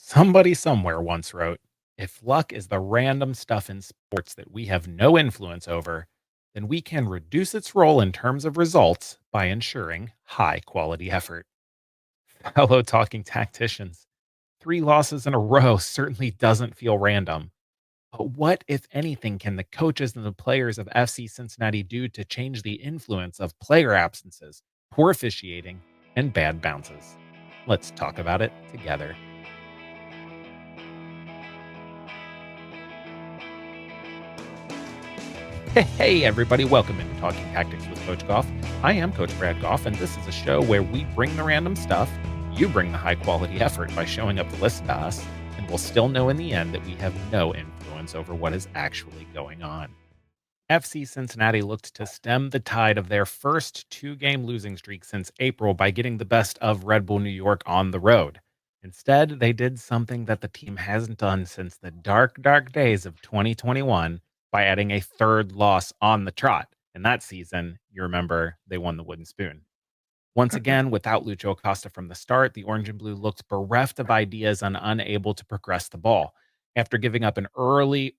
Somebody somewhere once wrote, if luck is the random stuff in sports that we have no influence over, then we can reduce its role in terms of results by ensuring high quality effort. Fellow talking tacticians, three losses in a row certainly doesn't feel random. But what, if anything, can the coaches and the players of FC Cincinnati do to change the influence of player absences, poor officiating, and bad bounces? Let's talk about it together. Hey, everybody, welcome into Talking Tactics with Coach Gough. I am Coach Brad Gough, and this is a show where we bring the random stuff, you bring the high quality effort by showing up to listen to us, and we'll still know in the end that we have no influence over what is actually going on. FC Cincinnati looked to stem the tide of their first two-game losing streak since April by getting the best of Red Bull New York on the road. Instead, they did something that the team hasn't done since the dark, dark days of 2021 by adding a third loss on the trot. And that season, you remember, they won the wooden spoon. Once again, without Lucho Acosta from the start, the Orange and Blue looked bereft of ideas and unable to progress the ball. After giving up an early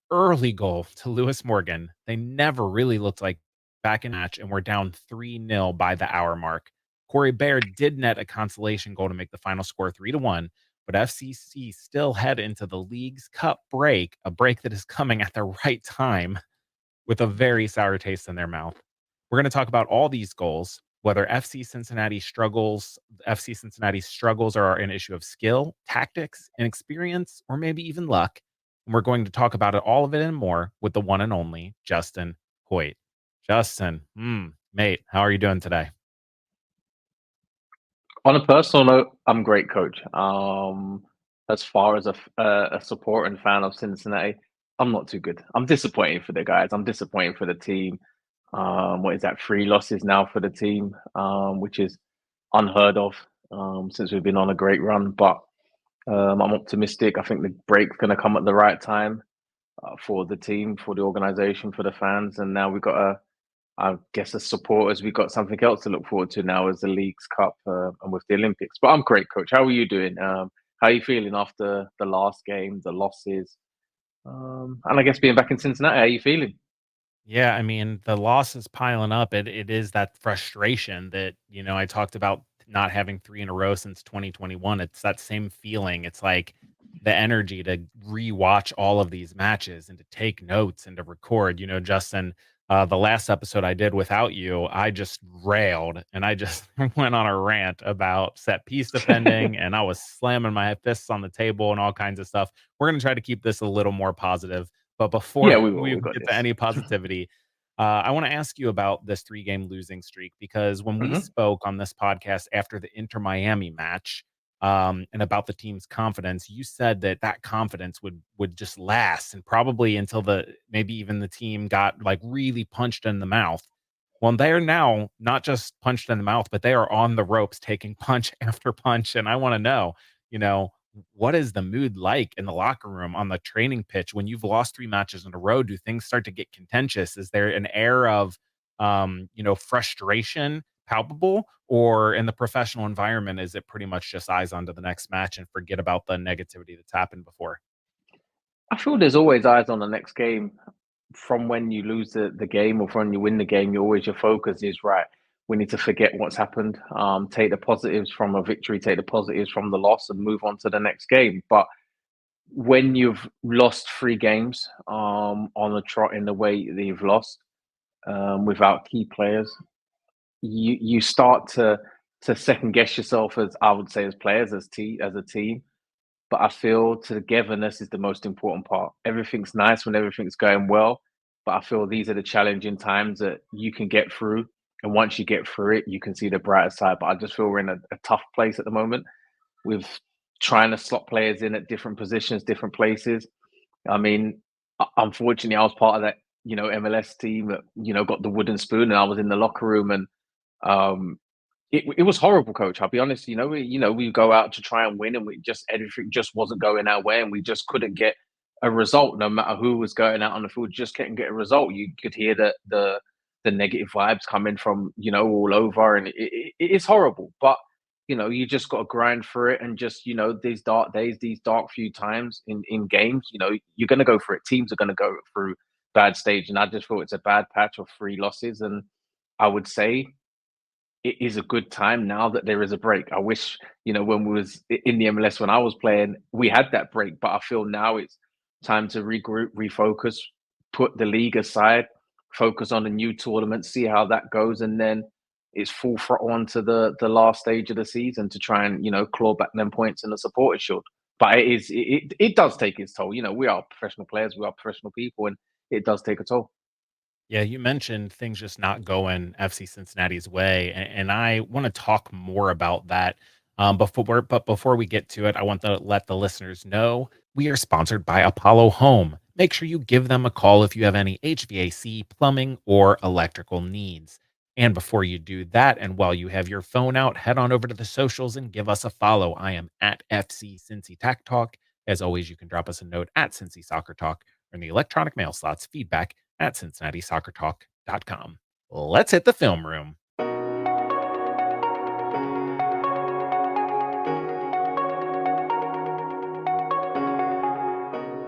goal to Lewis Morgan, they never really looked like back in match and were down 3-0 by the hour mark. Corey Baird did net a consolation goal to make the final score 3-1, but FCC still head into the League's Cup break, a break that is coming at the right time with a very sour taste in their mouth. We're going to talk about all these goals, whether FC Cincinnati's struggles are an issue of skill, tactics, and experience, or maybe even luck. And we're going to talk about it, all of it and more with the one and only Justin Hoyte. Justin, mate, how are you doing today? On a personal note, I'm great, coach. As far as a supporter and fan of Cincinnati, I'm not too good. I'm disappointed for the guys. I'm disappointed for the team. What is that? 3 losses now for the team, which is unheard of since we've been on a great run. But I'm optimistic. I think the break's going to come at the right time for the team, for the organization, for the fans. And now we've got I guess as supporters, we've got something else to look forward to now as the League's Cup and with the Olympics. But I'm great, coach. How are you doing? How are you feeling after the last game, the losses, and I guess being back in Cincinnati? How are you feeling? Yeah, I mean, the loss is piling up. It is that frustration that, I talked about not having 3 in a row since 2021. It's that same feeling. It's like the energy to rewatch all of these matches and to take notes and to record. Justin, the last episode I did without you, I just railed and I just went on a rant about set piece defending and I was slamming my fists on the table and all kinds of stuff. We're going to try to keep this a little more positive, but before Yeah, we will. we We got get to this. any positivity, I want to ask you about this 3-game losing streak because when we Hmm. spoke on this podcast after the Inter Miami match, and about the team's confidence, you said that that confidence would just last and probably until maybe even the team got like really punched in the mouth. Well, they are now not just punched in the mouth, but they are on the ropes taking punch after punch. And I want to know, you know, what is the mood like in the locker room on the training pitch when you've lost 3 matches in a row? Do things start to get contentious? Is there an air of frustration palpable, or in the professional environment is it pretty much just eyes on to the next match and forget about the negativity that's happened before? I feel there's always eyes on the next game. From when you lose the game or from when you win the game, you always your focus is right. We need to forget what's happened. Take the positives from a victory, take the positives from the loss, and move on to the next game. But when you've lost 3 games on the trot in the way that you've lost without key players, you start to second guess yourself as I would say as players as a team. But I feel togetherness is the most important part. Everything's nice when everything's going well, but I feel these are the challenging times that you can get through. And once you get through it, you can see the brighter side. But I just feel we're in a tough place at the moment with trying to slot players in at different positions, different places. I mean, unfortunately, I was part of that, MLS team that, got the wooden spoon, and I was in the locker room, and um, it was horrible, coach. I'll be honest. We go out to try and win, and we just everything just wasn't going our way, and we just couldn't get a result. No matter who was going out on the field, just couldn't get a result. You could hear the negative vibes coming from all over, and it is horrible. But you just got to grind through it, and just these dark days, these dark few times in games, you're going to go through it. Teams are going to go through bad stage, and I just thought it's a bad patch of 3 losses, and I would say it is a good time now that there is a break. I wish, when we was in the MLS when I was playing, we had that break, but I feel now it's time to regroup, refocus, put the league aside, focus on a new tournament, see how that goes, and then it's full throttle on to the last stage of the season to try and claw back them points in the supporter shield. But it does take its toll. We are professional players, we are professional people, and it does take a toll. Yeah, you mentioned things just not going FC Cincinnati's way, and I want to talk more about that. Before we get to it, I want to let the listeners know we are sponsored by Apollo Home. Make sure you give them a call if you have any HVAC, plumbing, or electrical needs. And before you do that, and while you have your phone out, head on over to the socials and give us a follow. I am at FC Cincy Tech Talk. As always, you can drop us a note at Cincy Soccer Talk or in the electronic mail slots feedback at CincinnatiSoccerTalk.com. Let's hit the film room.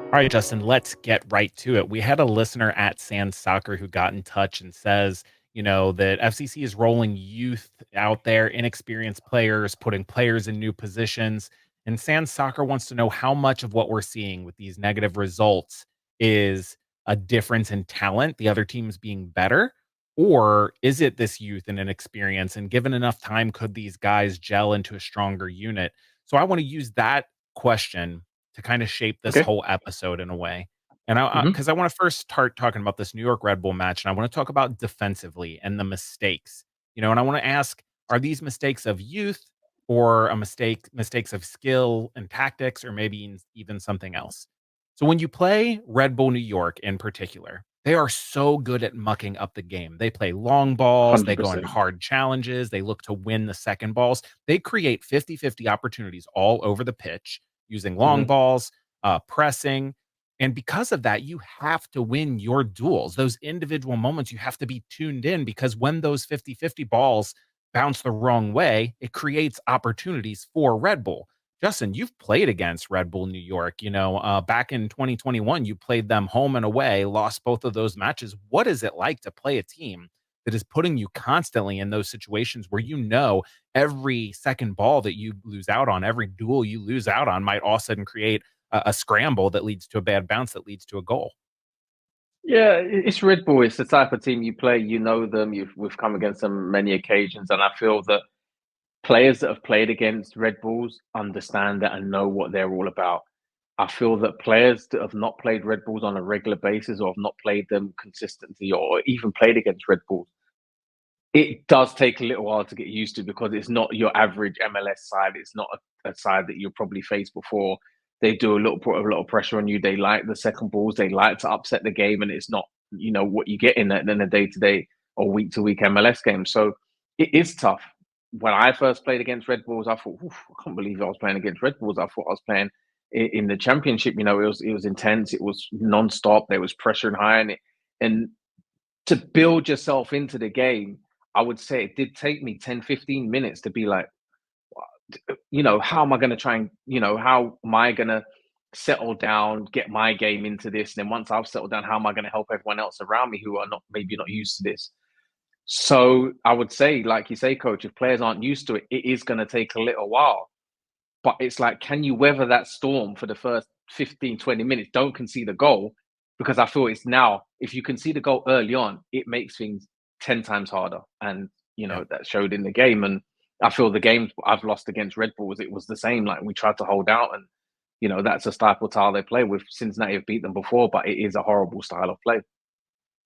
All right, Justin, let's get right to it. We had a listener at Sans Soccer who got in touch and says, that FCC is rolling youth out there, inexperienced players, putting players in new positions. And Sans Soccer wants to know how much of what we're seeing with these negative results is a difference in talent, the other teams being better, or is it this youth and inexperience? And given enough time, could these guys gel into a stronger unit? So I want to use that question to kind of shape this Okay. whole episode in a way. And I Hmm. because I want to first start talking about this New York Red Bull match, and I want to talk about defensively and the mistakes. And I want to ask, are these mistakes of youth or mistakes of skill and tactics, or maybe even something else? So when you play Red Bull New York in particular, they are so good at mucking up the game. They play long balls, they go in 100%. hard challenges, they look to win the second balls. They create 50-50 opportunities all over the pitch using long Hmm. balls, pressing. And because of that, you have to win your duels. Those individual moments, you have to be tuned in because when those 50-50 balls bounce the wrong way, it creates opportunities for Red Bull. Justin, you've played against Red Bull New York. Back in 2021, you played them home and away, lost both of those matches. What is it like to play a team that is putting you constantly in those situations where every second ball that you lose out on, every duel you lose out on might all of a sudden create a scramble that leads to a bad bounce that leads to a goal? Yeah, it's Red Bull. It's the type of team you play. You know them. We've come against them many occasions, and I feel that players that have played against Red Bulls understand that and know what they're all about. I feel that players that have not played Red Bulls on a regular basis, or have not played them consistently, or even played against Red Bulls, it does take a little while to get used to, because it's not your average MLS side. It's not a side that you'll probably face before. They do put a lot of pressure on you. They like the second balls. They like to upset the game, and it's not what you get in a day to day or week to week MLS game. So it is tough. When I first played against Red Bulls, I thought, "Oof, I can't believe I was playing against Red Bulls. I thought I was playing in the championship. It was intense. It was non-stop. There was pressure and high, and to build yourself into the game, I would say it did take me 10, 15 minutes to be like, how am I going to try and, how am I going to settle down, get my game into this? And then once I've settled down, how am I going to help everyone else around me who are maybe not used to this? So I would say, like you say, coach, if players aren't used to it, it is going to take a little while. But it's like, can you weather that storm for the first 15, 20 minutes? Don't concede a goal, because I feel it's now, if you concede a goal early on, it makes things 10 times harder. And, Yeah. that showed in the game. And I feel the games I've lost against Red Bulls, it was the same. Like, we tried to hold out, and, that's a style they play with. Cincinnati have beat them before, but it is a horrible style of play.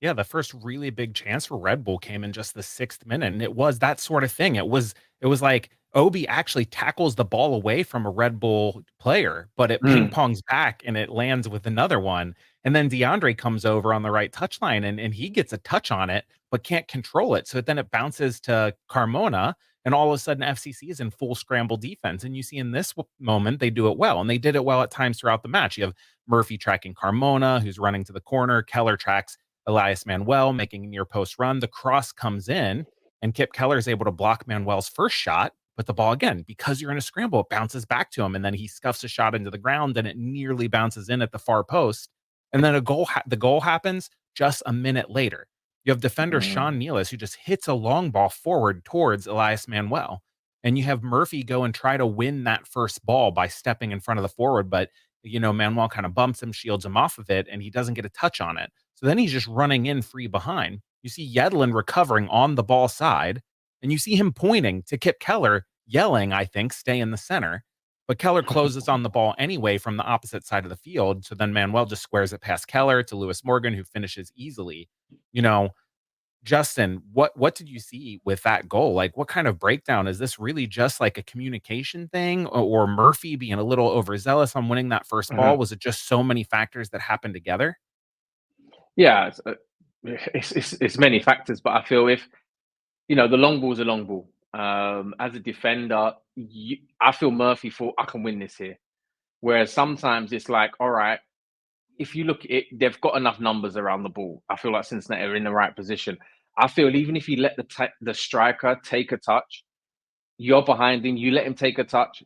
Yeah, the first really big chance for Red Bull came in just the 6th minute, and it was that sort of thing. It was like Obi actually tackles the ball away from a Red Bull player, but it ping Mm. pongs back and it lands with another one. And then DeAndre comes over on the right touch line and he gets a touch on it, but can't control it. So then it bounces to Carmona, and all of a sudden FCC is in full scramble defense. And you see in this moment, they do it well. And they did it well at times throughout the match. You have Murphy tracking Carmona, who's running to the corner. Keller tracks Elias Manuel making a near post run. The cross comes in, and Kip Keller is able to block Manuel's first shot. But the ball, again, because you're in a scramble, it bounces back to him, and then he scuffs a shot into the ground, and it nearly bounces in at the far post. And then the goal happens just a minute later. You have defender Mm. Sean Nealis who just hits a long ball forward towards Elias Manuel. And you have Murphy go and try to win that first ball by stepping in front of the forward, but Manuel kind of bumps him, shields him off of it, and he doesn't get a touch on it. So then he's just running in free behind. You see Yedlin recovering on the ball side, and you see him pointing to Kip Keller, yelling, I think, stay in the center. But Keller closes on the ball anyway from the opposite side of the field. So then Manuel just squares it past Keller to Lewis Morgan, who finishes easily. You know, Justin, what did you see with that goal? Like, what kind of breakdown? Is this really just like a communication thing, or Murphy being a little overzealous on winning that first ball? Mhm. Was it just so many factors that happened together? Yeah, it's many factors, but I feel if the long ball's a long ball. As a defender, I feel Murphy thought I can win this here. Whereas sometimes it's like, all right, if you look at it, they've got enough numbers around the ball. I feel like Cincinnati are in the right position. I feel even if you let the striker take a touch, you're behind him, you let him take a touch.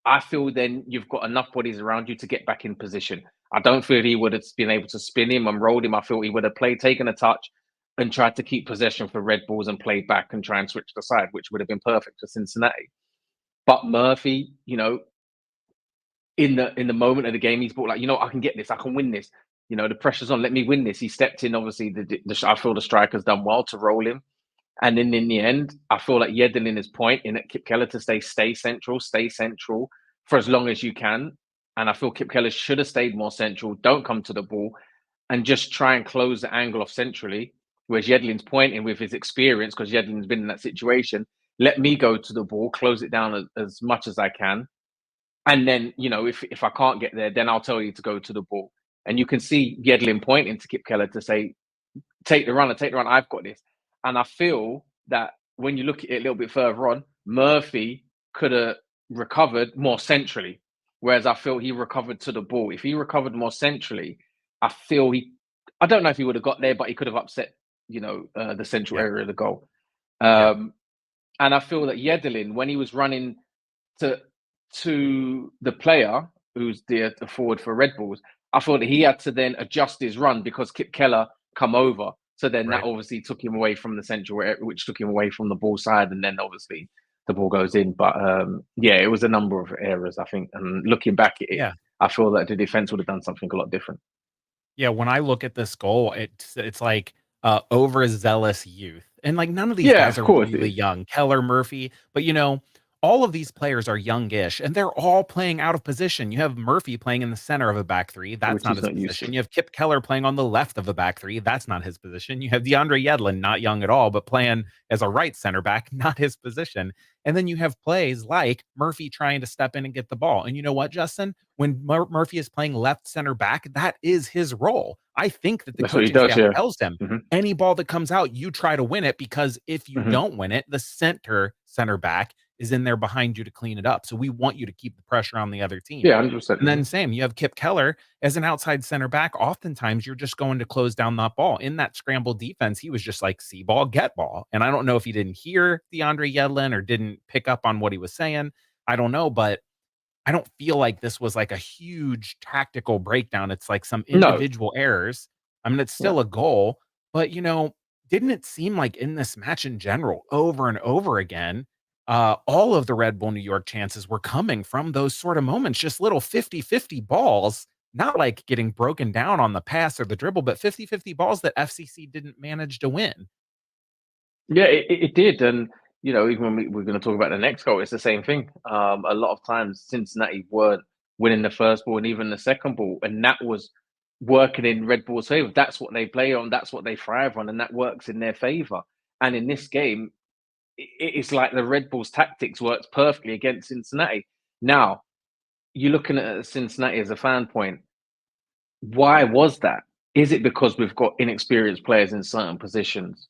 I feel then you've got enough bodies around you to get back in position. I don't feel he would have been able to spin him and rolled him. I feel he would have taken a touch and tried to keep possession for Red Bulls and play back and try and switch the side, which would have been perfect for Cincinnati. But Murphy, in the moment of the game, he's brought like, I can get this, I can win this. The pressure's on. Let me win this. He stepped in. Obviously, I feel the striker's done well to roll him. And then in the end, I feel like Yedlin is pointing at Kip Keller to stay central for as long as you can. And I feel Kip Keller should have stayed more central. Don't come to the ball and just try and close the angle off centrally. Whereas Yedlin's pointing with his experience, because Yedlin's been in that situation. Let me go to the ball, close it down as much as I can. And then, if I can't get there, then I'll tell you to go to the ball. And you can see Yedlin pointing to Kip Keller to say, take the run, I've got this. And I feel that when you look at it a little bit further on, Murphy could have recovered more centrally, whereas I feel he recovered to the ball. If he recovered more centrally, I don't know if he would have got there, but he could have upset, the central Yeah. area of the goal. Yeah. And I feel that Yedlin, when he was running to the player who's the forward for Red Bulls, I thought that he had to then adjust his run because Kip Keller come over. So then that Right. obviously took him away from the central area, which took him away from the ball side, and then obviously the ball goes in. But yeah, it was a number of errors, I think. And looking back at it, Yeah. I feel that the defense would have done something a lot different. Yeah, when I look at this goal, it's like, overzealous youth, and, like, none of these Yeah, guys of are course it really is. young. Keller, Murphy, but, all of these players are youngish, and they're all playing out of position. You have Murphy playing in the center of a back three, that's Which not he's his not used position. to. You have Kip Keller playing on the left of a back three, that's not his position. You have DeAndre Yedlin, not young at all, but playing as a right center back, not his position. And then you have plays like Murphy trying to step in and get the ball. And you know what, Justin? When Murphy is playing left center back, that is his role. I think that the That's what he coaching does, staff yeah. tells him Hmm. any ball that comes out, you try to win it, because if you Hmm. don't win it, the center back is in there behind you to clean it up. So we want you to keep the pressure on the other team. Yeah, 100%. And Hmm. then same, you have Kip Keller as an outside center back. Oftentimes you're just going to close down that ball. In that scrambled defense, he was just like, see ball, get ball. And I don't know if he didn't hear DeAndre Yedlin or didn't pick up on what he was saying. I don't know, but I don't feel like this was like a huge tactical breakdown. It's like some No. individual errors. I mean, it's Yeah. still a goal, but didn't it seem like in this match in general, over and over again, all of the Red Bull New York chances were coming from those sort of moments, just little 50-50 balls, not like getting broken down on the pass or the dribble, but 50-50 balls that FCC didn't manage to win. Yeah, it did. And, even when we're going to talk about the next goal, it's the same thing. A lot of times Cincinnati weren't winning the first ball and even the second ball. And that was working in Red Bull's favor. That's what they play on. That's what they thrive on. And that works in their favor. And in this game, it's like the Red Bulls tactics works perfectly against Cincinnati. Now, you're looking at Cincinnati as a fan point. Why was that? Is it because we've got inexperienced players in certain positions?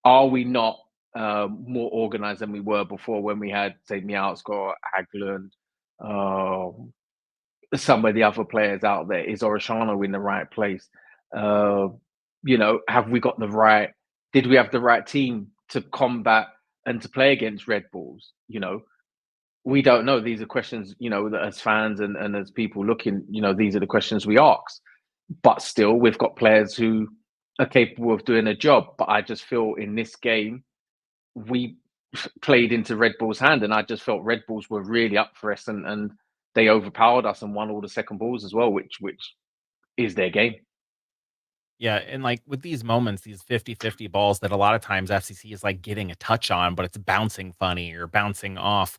Are we not more organized than we were before when we had, say, Mialskor, Haglund, uh, some of the other players out there? Is Orishano in the right place? Have we got the right? Did we have the right team to combat and to play against Red Bulls, we don't know. These are questions, that as fans and as people looking, these are the questions we ask. But still, we've got players who are capable of doing a job. But I just feel in this game, we played into Red Bull's hand, and I just felt Red Bulls were really up for us, and they overpowered us and won all the second balls as well, which is their game. Yeah, and, like, with these moments, these 50-50 balls that a lot of times FCC is, like, getting a touch on, but it's bouncing funny or bouncing off.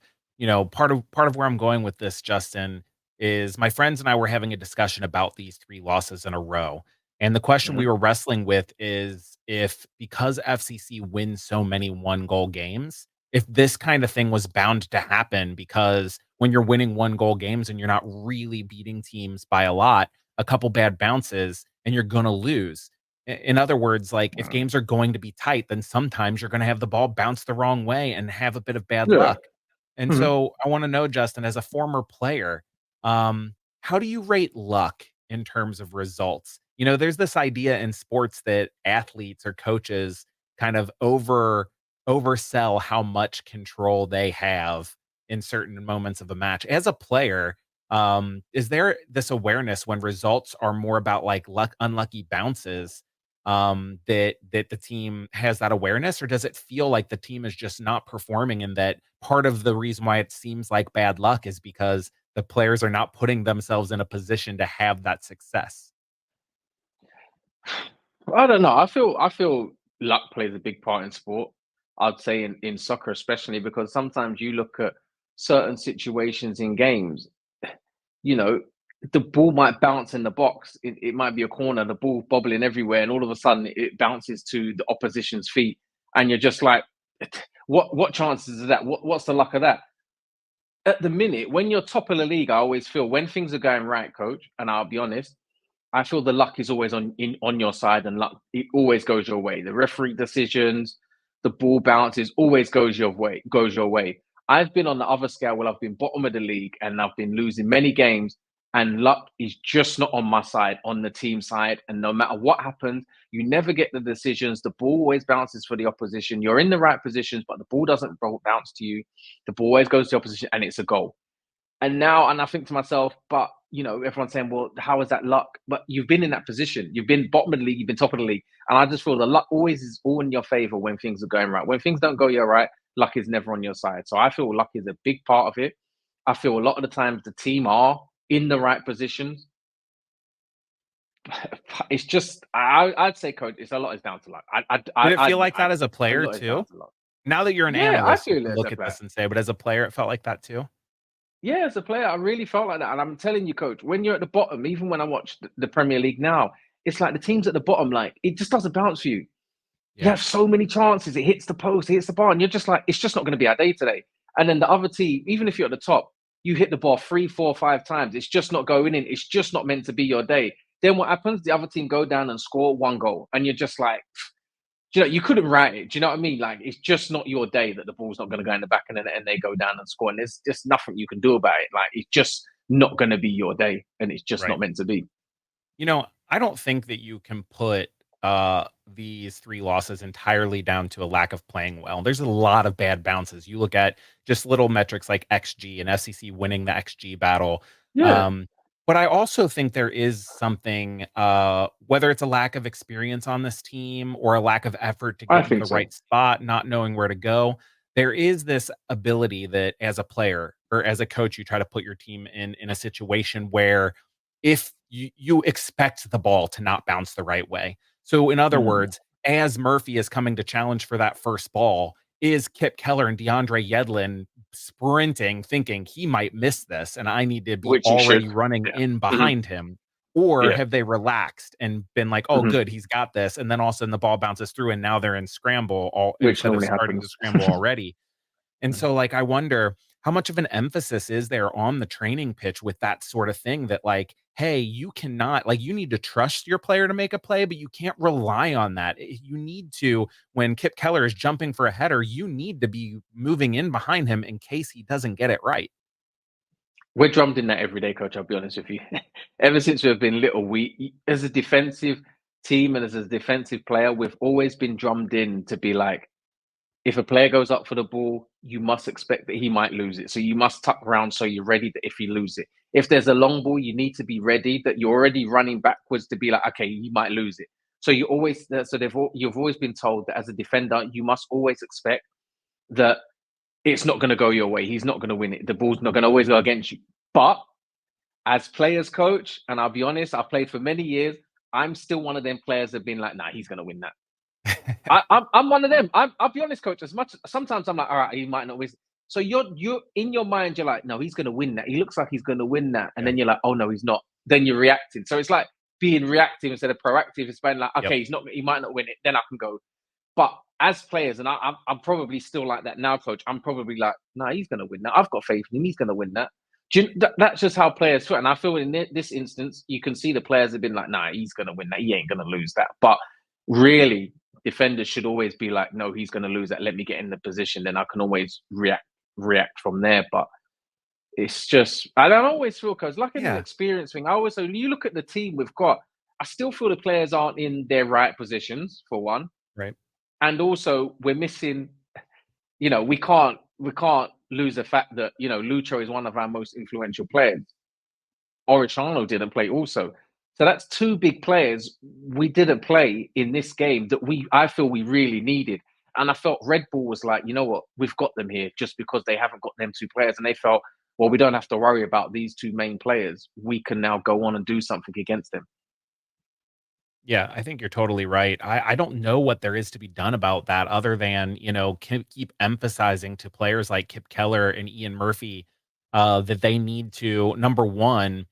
Part of where I'm going with this, Justin, is my friends and I were having a discussion about these 3 losses in a row, and the question we Mhm. were wrestling with is if because FCC wins so many one-goal games, if this kind of thing was bound to happen because when you're winning one-goal games and you're not really beating teams by a lot, a couple bad bounces and you're gonna lose. In other words, like, if games are going to be tight, then sometimes you're gonna have the ball bounce the wrong way and have a bit of bad Yeah. luck. And Mhm. so I wanna know, Justin, as a former player, how do you rate luck in terms of results? There's this idea in sports that athletes or coaches kind of oversell how much control they have in certain moments of a match. As a player, is there this awareness when results are more about like unlucky bounces, that the team has that awareness, or does it feel like the team is just not performing and that part of the reason why it seems like bad luck is because the players are not putting themselves in a position to have that success? I don't know. I feel luck plays a big part in sport. I'd say in soccer especially because sometimes you look at certain situations in games, you know, the ball might bounce in the box. It might be a corner, the ball bobbling everywhere, and all of a sudden it bounces to the opposition's feet, and you're just like, what chances is that? What's the luck of that? At the minute, when you're top of the league, I always feel when things are going right, coach, and I'll be honest, I feel the luck is always on your side, and luck it always goes your way. The referee decisions, the ball bounces, always goes your way. Goes your way. I've been on the other scale where I've been bottom of the league and I've been losing many games, and luck is just not on my side, on the team side. And no matter what happens, you never get the decisions. The ball always bounces for the opposition. You're in the right positions, but the ball doesn't bounce to you. The ball always goes to the opposition, and it's a goal. And I think to myself, but everyone's saying, well, how is that luck? But you've been in that position. You've been bottom of the league, you've been top of the league. And I just feel the luck always is all in your favor when things are going right. When things don't go your right, luck is never on your side. So I feel luck is a big part of it. I feel a lot of the times the team are in the right positions. It's just I'd say, coach, it's a lot is down to luck. Did it I feel admit like that as a a player lot is down too? to luck. Now that you're an Yeah, I analyst, you feel it can as a look at player. this and say, but as a player, it felt like that too? Yeah, as a player, I really felt like that. And I'm telling you, coach, when you're at the bottom, even when I watch the Premier League now, it's like the teams at the bottom, like it just doesn't bounce for you. You Yeah. have so many chances, it hits the post, it hits the bar, and you're just like, it's just not going to be our day today. And then the other team, even if you're at the top, you hit the ball 3, 4, 5 times, it's just not going in. It's just not meant to be your day. Then what happens? The other team go down and score 1 goal, and you're just like, you couldn't write it. Do you know what I mean? Like it's just not your day that the ball's not going to go in the back and they go down and score. And there's just nothing you can do about it. Like it's just not going to be your day, and it's just not Right. meant to be. I don't think that you can put these 3 losses entirely down to a lack of playing well. There's a lot of bad bounces. You look at just little metrics like XG and FCC winning the XG battle. Yeah, Um, but I also think there is something, whether it's a lack of experience on this team or a lack of effort to I get into think the so. right spot, not knowing where to go. There is this ability that as a player or as a coach, you try to put your team in a situation where if you expect the ball to not bounce the right way. So in other Mm. words, as Murphy is coming to challenge for that first ball, is Kip Keller and DeAndre Yedlin sprinting, thinking he might miss this and I need to be Which he should. already running Yeah. in Mhm. behind him? Or Yeah. have they relaxed and been like, oh, Mhm. good, he's got this. And then all of a sudden the ball bounces through and now they're in scramble all Which instead of normally starting to happens. scramble already. And Mhm. so, like, I wonder how much of an emphasis is there on the training pitch with that sort of thing that, like, hey, you cannot, like, you need to trust your player to make a play, but you can't rely on that. You need to, when Kip Keller is jumping for a header, you need to be moving in behind him in case he doesn't get it right. We're drummed in that every day, coach. I'll be honest with you. Ever since we've been little, we as a defensive team and as a defensive player, we've always been drummed in to be like, if a player goes up for the ball, you must expect that he might lose it. So you must tuck around so you're ready that if he loses it. If there's a long ball, you need to be ready that you're already running backwards to be like, okay, you might lose it. So you've always been told that as a defender, you must always expect that it's not going to go your way. He's not going to win it. The ball's not going to always go against you. But as players coach, and I'll be honest, I've played for many years. I'm still one of them players that have been like, nah, he's going to win that. I'm one of them. I'll be honest, coach. Sometimes I'm like, all right, he might not win. So you're in your mind, you're like, no, he's going to win that. He looks like he's going to win that, and then you're like, oh no, he's not. Then you're reacting. So it's like being reactive instead of proactive. It's been like, okay, he might not win it. Then I can go. But as players, and I'm probably still like that now, coach. I'm probably like, no, he's going to win that. I've got faith in him. He's going to win that. That's just how players feel. And I feel in this instance, you can see the players have been like, nah, he's going to win that. He ain't going to lose that. But really, defenders should always be like, no, he's going to lose that. Let me get in the position. Then I can always react from there. But it's just, I don't always feel, because like in the experience thing, so you look at the team we've got, I still feel the players aren't in their right positions, for one. Right. And also we're missing, we can't lose the fact that, Lucho is one of our most influential players. Orichano didn't play also. So that's two big players we didn't play in this game that I feel we really needed. And I felt Red Bull was like, you know what, we've got them here just because they haven't got them two players. And they felt, well, we don't have to worry about these two main players. We can now go on and do something against them. Yeah, I think you're totally right. I don't know what there is to be done about that other than, keep emphasizing to players like Kip Keller and Ian Murphy that they need to, number one,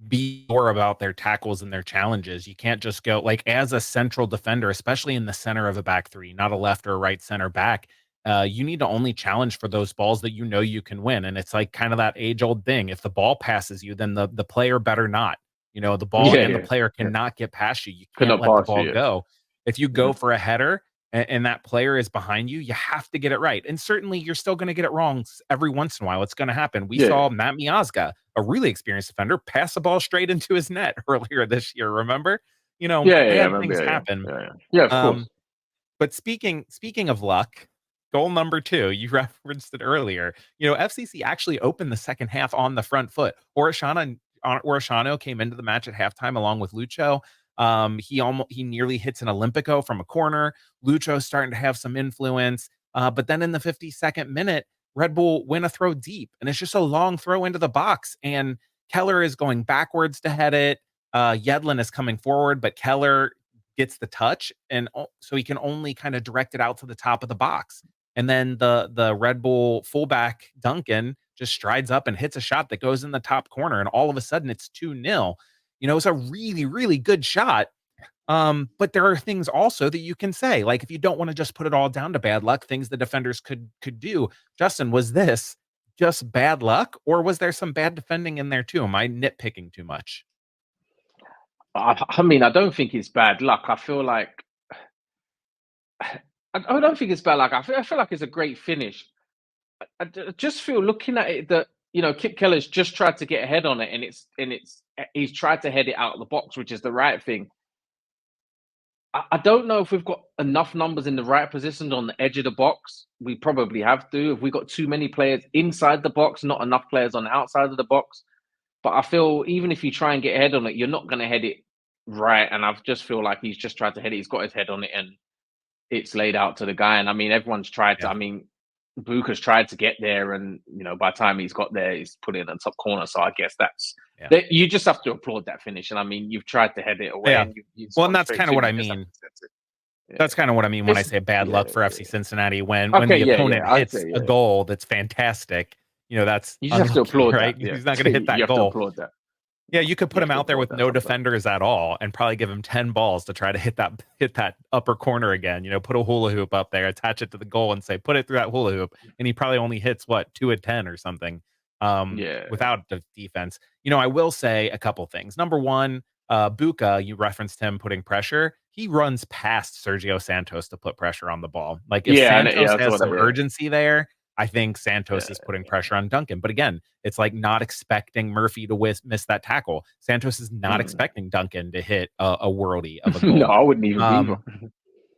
be more about their tackles and their challenges. You can't just go like as a central defender, especially in the center of a back three, not a left or right center back. You need to only challenge for those balls that you can win. And it's like kind of that age old thing. If the ball passes you, then the player better not. The ball and the player cannot get past you. You can't let the ball go. If you go for a header and that player is behind you, you have to get it right. And certainly you're still going to get it wrong every once in a while. It's going to happen. We saw Matt Miazga, a really experienced defender, pass the ball straight into his net earlier this year. Remember? Bad things happen. Yeah, of course. But speaking of luck, goal number 2, you referenced it earlier. FCC actually opened the second half on the front foot. Orichano came into the match at halftime along with Lucho. He nearly hits an Olympico from a corner. Lucho's starting to have some influence. But then in the 52nd minute, Red Bull win a throw deep. And it's just a long throw into the box. And Keller is going backwards to head it. Yedlin is coming forward, but Keller gets the touch. And so he can only kind of direct it out to the top of the box. And then the Red Bull fullback, Duncan, just strides up and hits a shot that goes in the top corner. And all of a sudden it's 2-0. It's a really, really good shot. But there are things also that you can say, like if you don't want to just put it all down to bad luck, things the defenders could do. Justin, was this just bad luck, or was there some bad defending in there too? Am I nitpicking too much? I mean, I don't think it's bad luck. I feel like I don't think it's bad luck. I feel like it's a great finish. I just feel looking at it that Kip Keller's just tried to get ahead on it, and he's tried to head it out of the box, which is the right thing. I don't know if we've got enough numbers in the right positions on the edge of the box. We probably have to. If we got too many players inside the box, not enough players on the outside of the box. But I feel even if you try and get ahead on it, you're not going to head it right. And I just feel like he's just tried to head it. He's got his head on it, and it's laid out to the guy. And I mean, everyone's tried to. I mean, Buka's tried to get there, and by the time he's got there, he's put it in the top corner. So I guess you just have to applaud that finish. And I mean, you've tried to head it away. Yeah. And and that's kind of what I mean. That's kind of what I mean when I say bad luck for FC Cincinnati. When the opponent hits a goal that's fantastic, that's you just have to applaud right? That, yeah. He's not going to hit that you goal. Have to applaud that. Yeah, you could put him out there with no defenders at all and probably give him 10 balls to try to hit that upper corner again. Put a hula hoop up there, attach it to the goal and say, put it through that hula hoop. And he probably only hits 2 of 10 or something without the defense. I will say a couple things. Number one, Buka, you referenced him putting pressure. He runs past Sergio Santos to put pressure on the ball. Like if Santos has some urgency there, I think Santos is putting pressure on Duncan. But again, it's like not expecting Murphy to miss that tackle. Santos is not expecting Duncan to hit a worldie of a goal. No, I wouldn't even either.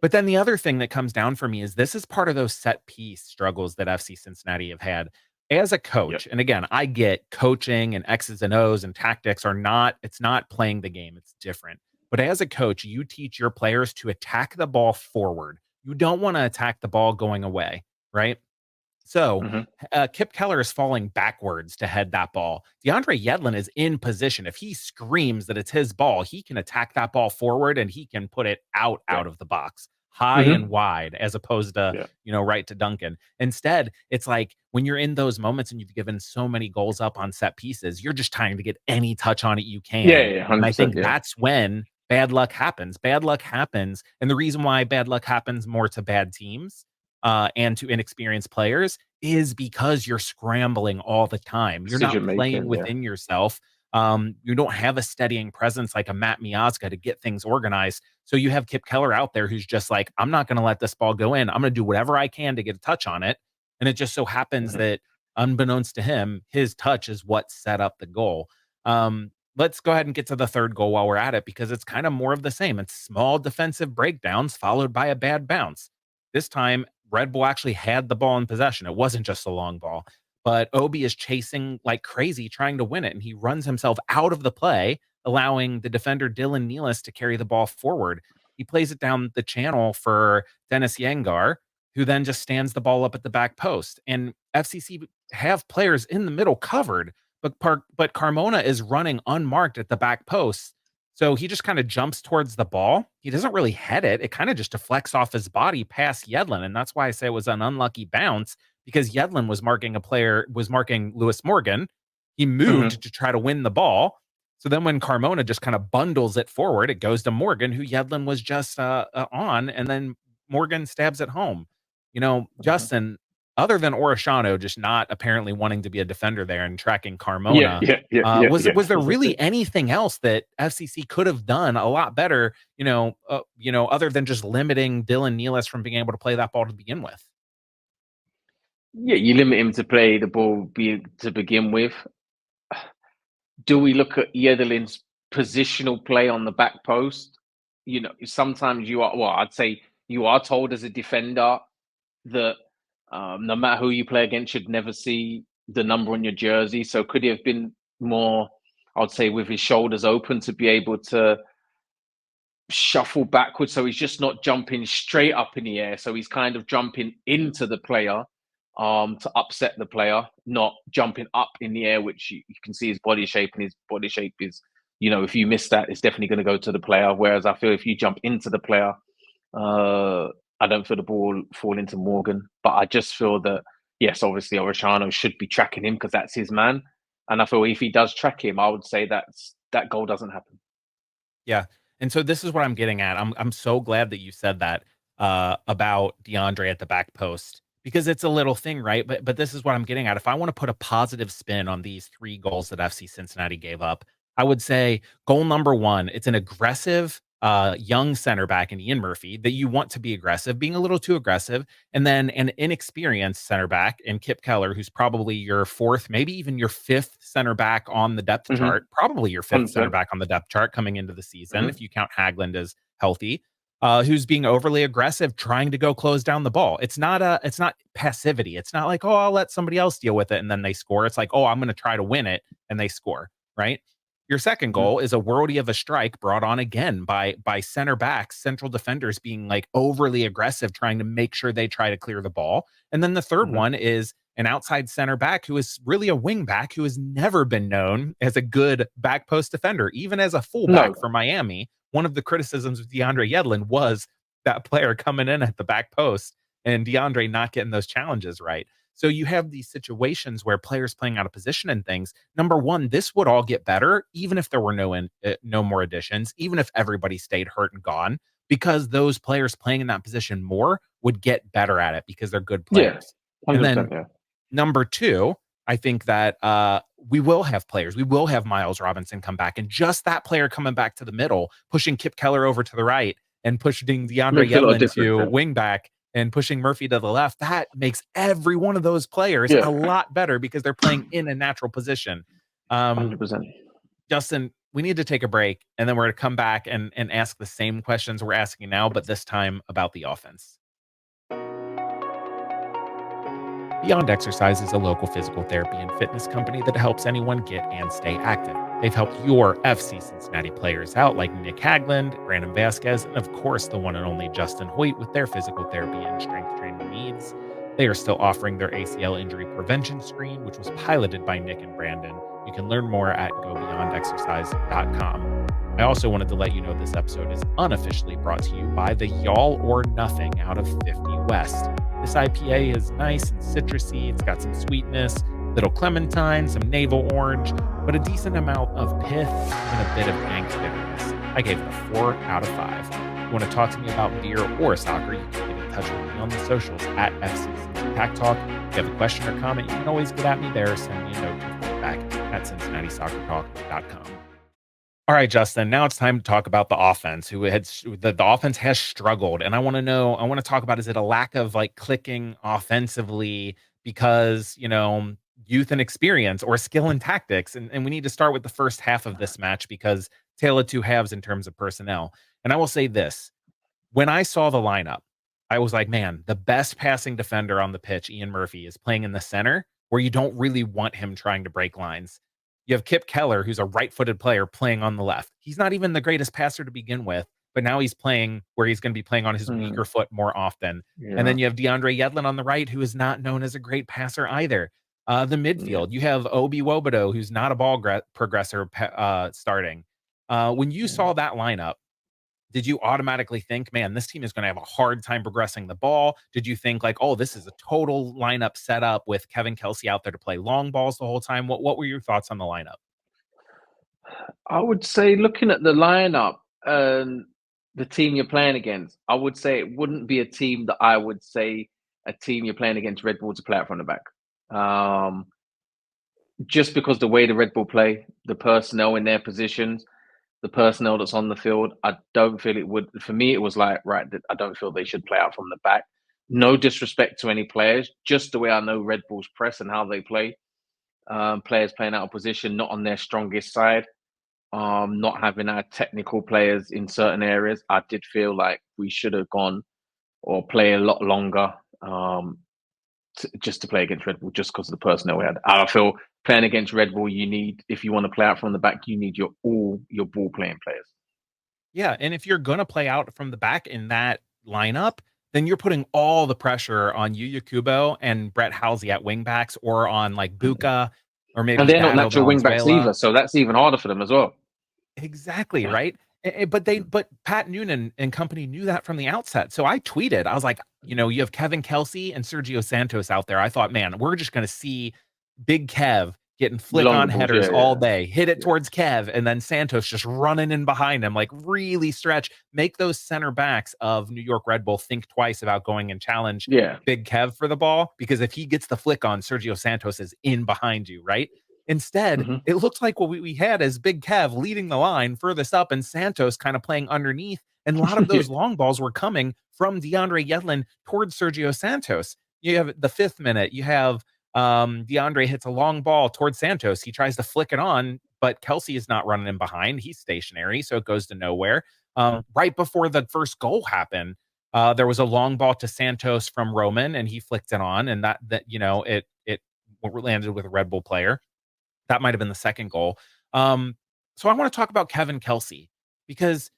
But then the other thing that comes down for me is this is part of those set piece struggles that FC Cincinnati have had. As a Yep. coach, and again, I get coaching and X's and O's and tactics are not, it's not playing the game, it's different. But as a coach, you teach your players to attack the ball forward. You don't want to attack the ball going away, right? So, Hmm. Kip Keller is falling backwards to head that ball. DeAndre Yedlin is in position. If he screams that it's his ball, he can attack that ball forward and he can put it Yeah. out of the box, high and Hmm. wide, as opposed to, Yeah. right to Duncan. Instead, it's like when you're in those moments and you've given so many goals up on set pieces, you're just trying to get any touch on it you Yeah. can. Yeah. And I 100%. think Yeah. that's when bad luck happens. Bad luck happens. And the reason why bad luck happens more to bad teams and to inexperienced players is because you're scrambling all the time. You're not Decision playing making. Yeah. within yourself. You don't have a steadying presence like a Matt Miazga to get things organized. So you have Kip Keller out there who's just like, I'm not going to let this ball go in. I'm going to do whatever I can to get a touch on it. And it just so happens Hmm. that, unbeknownst to him, his touch is what set up the goal. Let's go ahead and get to the third goal while we're at it because it's kind of more of the same. It's small defensive breakdowns followed by a bad bounce. This time, Red Bull actually had the ball in possession. It wasn't just a long ball, but Obi is chasing like crazy, trying to win it. And he runs himself out of the play, allowing the defender Dylan Nealis to carry the ball forward. He plays it down the channel for Dennis Yangar, who then just stands the ball up at the back post. And FCC have players in the middle covered, but Carmona is running unmarked at the back post. So he just kind of jumps towards the ball. He doesn't really head it. It kind of just deflects off his body past Yedlin. And that's why I say it was an unlucky bounce because Yedlin was marking Lewis Morgan. He moved Hmm. to try to win the ball. So then when Carmona just kind of bundles it forward, it goes to Morgan, who Yedlin was just on. And then Morgan stabs it home. Hmm. Justin, other than Orishano just not apparently wanting to be a defender there and tracking Yeah. Carmona, Yeah. Yeah. Yeah. was Yeah. was there really anything else that FCC could have done a lot better, other than just limiting Dylan Nealis from being able to play that ball to begin with? Yeah. You limit him to play the ball to begin with. Do we look at Yedelin's positional play on the back post? Sometimes you are, well, I'd say you are told as a defender that no matter who you play against, you'd never see the number on your jersey. So could he have been more, I'd say, with his shoulders open to be able to shuffle backwards? So he's just not jumping straight up in the air. So he's kind of jumping into the player to upset the player, not jumping up in the air, which you can see his body shape, and his body shape is, if you miss that, it's definitely going to go to the player. Whereas I feel if you jump into the player, uh, I don't feel the ball fall into Morgan. But I just feel that, yes, obviously Orishano should be tracking him because that's his man. And I feel if he does track him, I would say that goal doesn't happen. Yeah. And so this is what I'm getting at. I'm so glad that you said that about DeAndre at the back post because it's a little thing, right? But this is what I'm getting at. If I want to put a positive spin on these three goals that FC Cincinnati gave up, I would say goal number one, it's an aggressive young center back in Ian Murphy that you want to be aggressive, being a little too aggressive, and then an inexperienced center back in Kip Keller, who's probably your fourth, maybe even your fifth center back on the depth Mm-hmm. chart, probably your fifth center 100%. back on the depth chart coming into the season, Mm-hmm. if you count Hagland as healthy, who's being overly aggressive, trying to go close down the ball. It's not passivity. It's not like, oh, I'll let somebody else deal with it and then they score. It's like, oh, I'm going to try to win it and they score, right? Your second Mm-hmm. goal is a worldie of a strike brought on again by center backs, central defenders being like overly aggressive, trying to make sure they try to clear the ball. And then the third Mm-hmm. one is an outside center back who is really a wing back who has never been known as a good back post defender, even as a fullback No. for Miami. One of the criticisms of DeAndre Yedlin was that player coming in at the back post and DeAndre not getting those challenges right. So you have these situations where players playing out of position and things. Number one, this would all get better, even if there were no more additions, even if everybody stayed hurt and gone, because those players playing in that position more would get better at it because they're good Yeah. players. And 100%. then Yeah. number two, I think that we will have players. We will have Miles Robinson come back, and just that player coming back to the middle, pushing Kip Keller over to the right, and pushing DeAndre Makes a lot of Yedlin difference. to Yeah. wing back, and pushing Murphy to the left. That makes every one of those players Yeah. a lot better because they're playing in a natural position. Um, 100%. Justin, we need to take a break, and then we're going to come back and ask the same questions we're asking now, but this time about the offense. Beyond Exercise is a local physical therapy and fitness company that helps anyone get and stay active. They've helped your FC Cincinnati players out like Nick Hagland, Brandon Vasquez, and of course the one and only Justin Hoyte with their physical therapy and strength training needs. They are still offering their ACL injury prevention screen, which was piloted by Nick and Brandon. You can learn more at gobeyondexercise.com. I also wanted to let you know this episode is unofficially brought to you by the Y'all or Nothing out of 50 West. This IPA is nice and citrusy. It's got some sweetness, little clementine, some navel orange, but a decent amount of pith and a bit of dank bitterness. I gave it a 4 out of 5. If you want to talk to me about beer or soccer, you can get in touch with me on the socials at FCC Talk. If you have a question or comment, you can always get at me there. Send me a note to feedback at CincinnatiSoccerTalk.com. All right, Justin, now it's time to talk about the offense, the offense has struggled. And I want to talk about, is it a lack of like clicking offensively because, youth and experience, or skill and tactics? And we need to start with the first half of this match because tale of two halves in terms of personnel. And I will say this, when I saw the lineup, I was like, man, the best passing defender on the pitch, Ian Murphy, is playing in the center where you don't really want him trying to break lines. You have Kip Keller, who's a right-footed player, playing on the left. He's not even the greatest passer to begin with, but now he's playing where he's going to be playing on his weaker foot more often. Yeah. And then you have DeAndre Yedlin on the right, who is not known as a great passer either. The midfield, you have Obi Wobodo, who's not a ball progressor, starting. When you saw that lineup, did you automatically think, man, this team is going to have a hard time progressing the ball? Did you think like, oh, this is a total lineup setup with Kevin Kelsy out there to play long balls the whole time? What were your thoughts on the lineup? I would say, looking at the lineup and the team you're playing against, I would say it wouldn't be a team that I would say a team you're playing against Red Bull to play out from the back. Just because the way the Red Bull play, the personnel in their positions, the personnel that's on the field, I don't feel it would. For me, it was like, right, I don't feel they should play out from the back. No disrespect to any players, just the way I know Red Bull's press and how they play. Players playing out of position, not on their strongest side. Not having our technical players in certain areas. I did feel like we should have gone or play a lot longer just to play against Red Bull, just because of the personnel we had. I feel playing against Red Bull, you need, if you want to play out from the back, you need your ball playing players. Yeah, and if you're gonna play out from the back in that lineup, then you're putting all the pressure on Yuya Kubo and Bret Halsey at wingbacks, or on like Buka, or And maybe they're not Dado natural wingbacks Valenzuela. either, so that's even harder for them as well. Exactly, right? But Pat Noonan and company knew that from the outset. So I tweeted, I was like, you have Kevin Kelsy and Sergio Santos out there. I thought, man, we're just going to see Big Kev getting flick on headers all day, hit it towards Kev, and then Santos just running in behind him, like really stretch, make those center backs of New York Red Bull think twice about going and challenge Big Kev for the ball, because if he gets the flick on, Sergio Santos is in behind you, right? Instead, it looks like what we had as Big Kev leading the line furthest up and Santos kind of playing underneath. And a lot of those long balls were coming from DeAndre Yedlin towards Sergio Santos. You have the 5th minute, you have DeAndre hits a long ball towards Santos. He tries to flick it on, but Kelsy is not running in behind. He's stationary, so it goes to nowhere. Right before the first goal happened, there was a long ball to Santos from Roman, and he flicked it on, and that it landed with a Red Bull player. That might have been the second goal. So I want to talk about Kevin Kelsy, because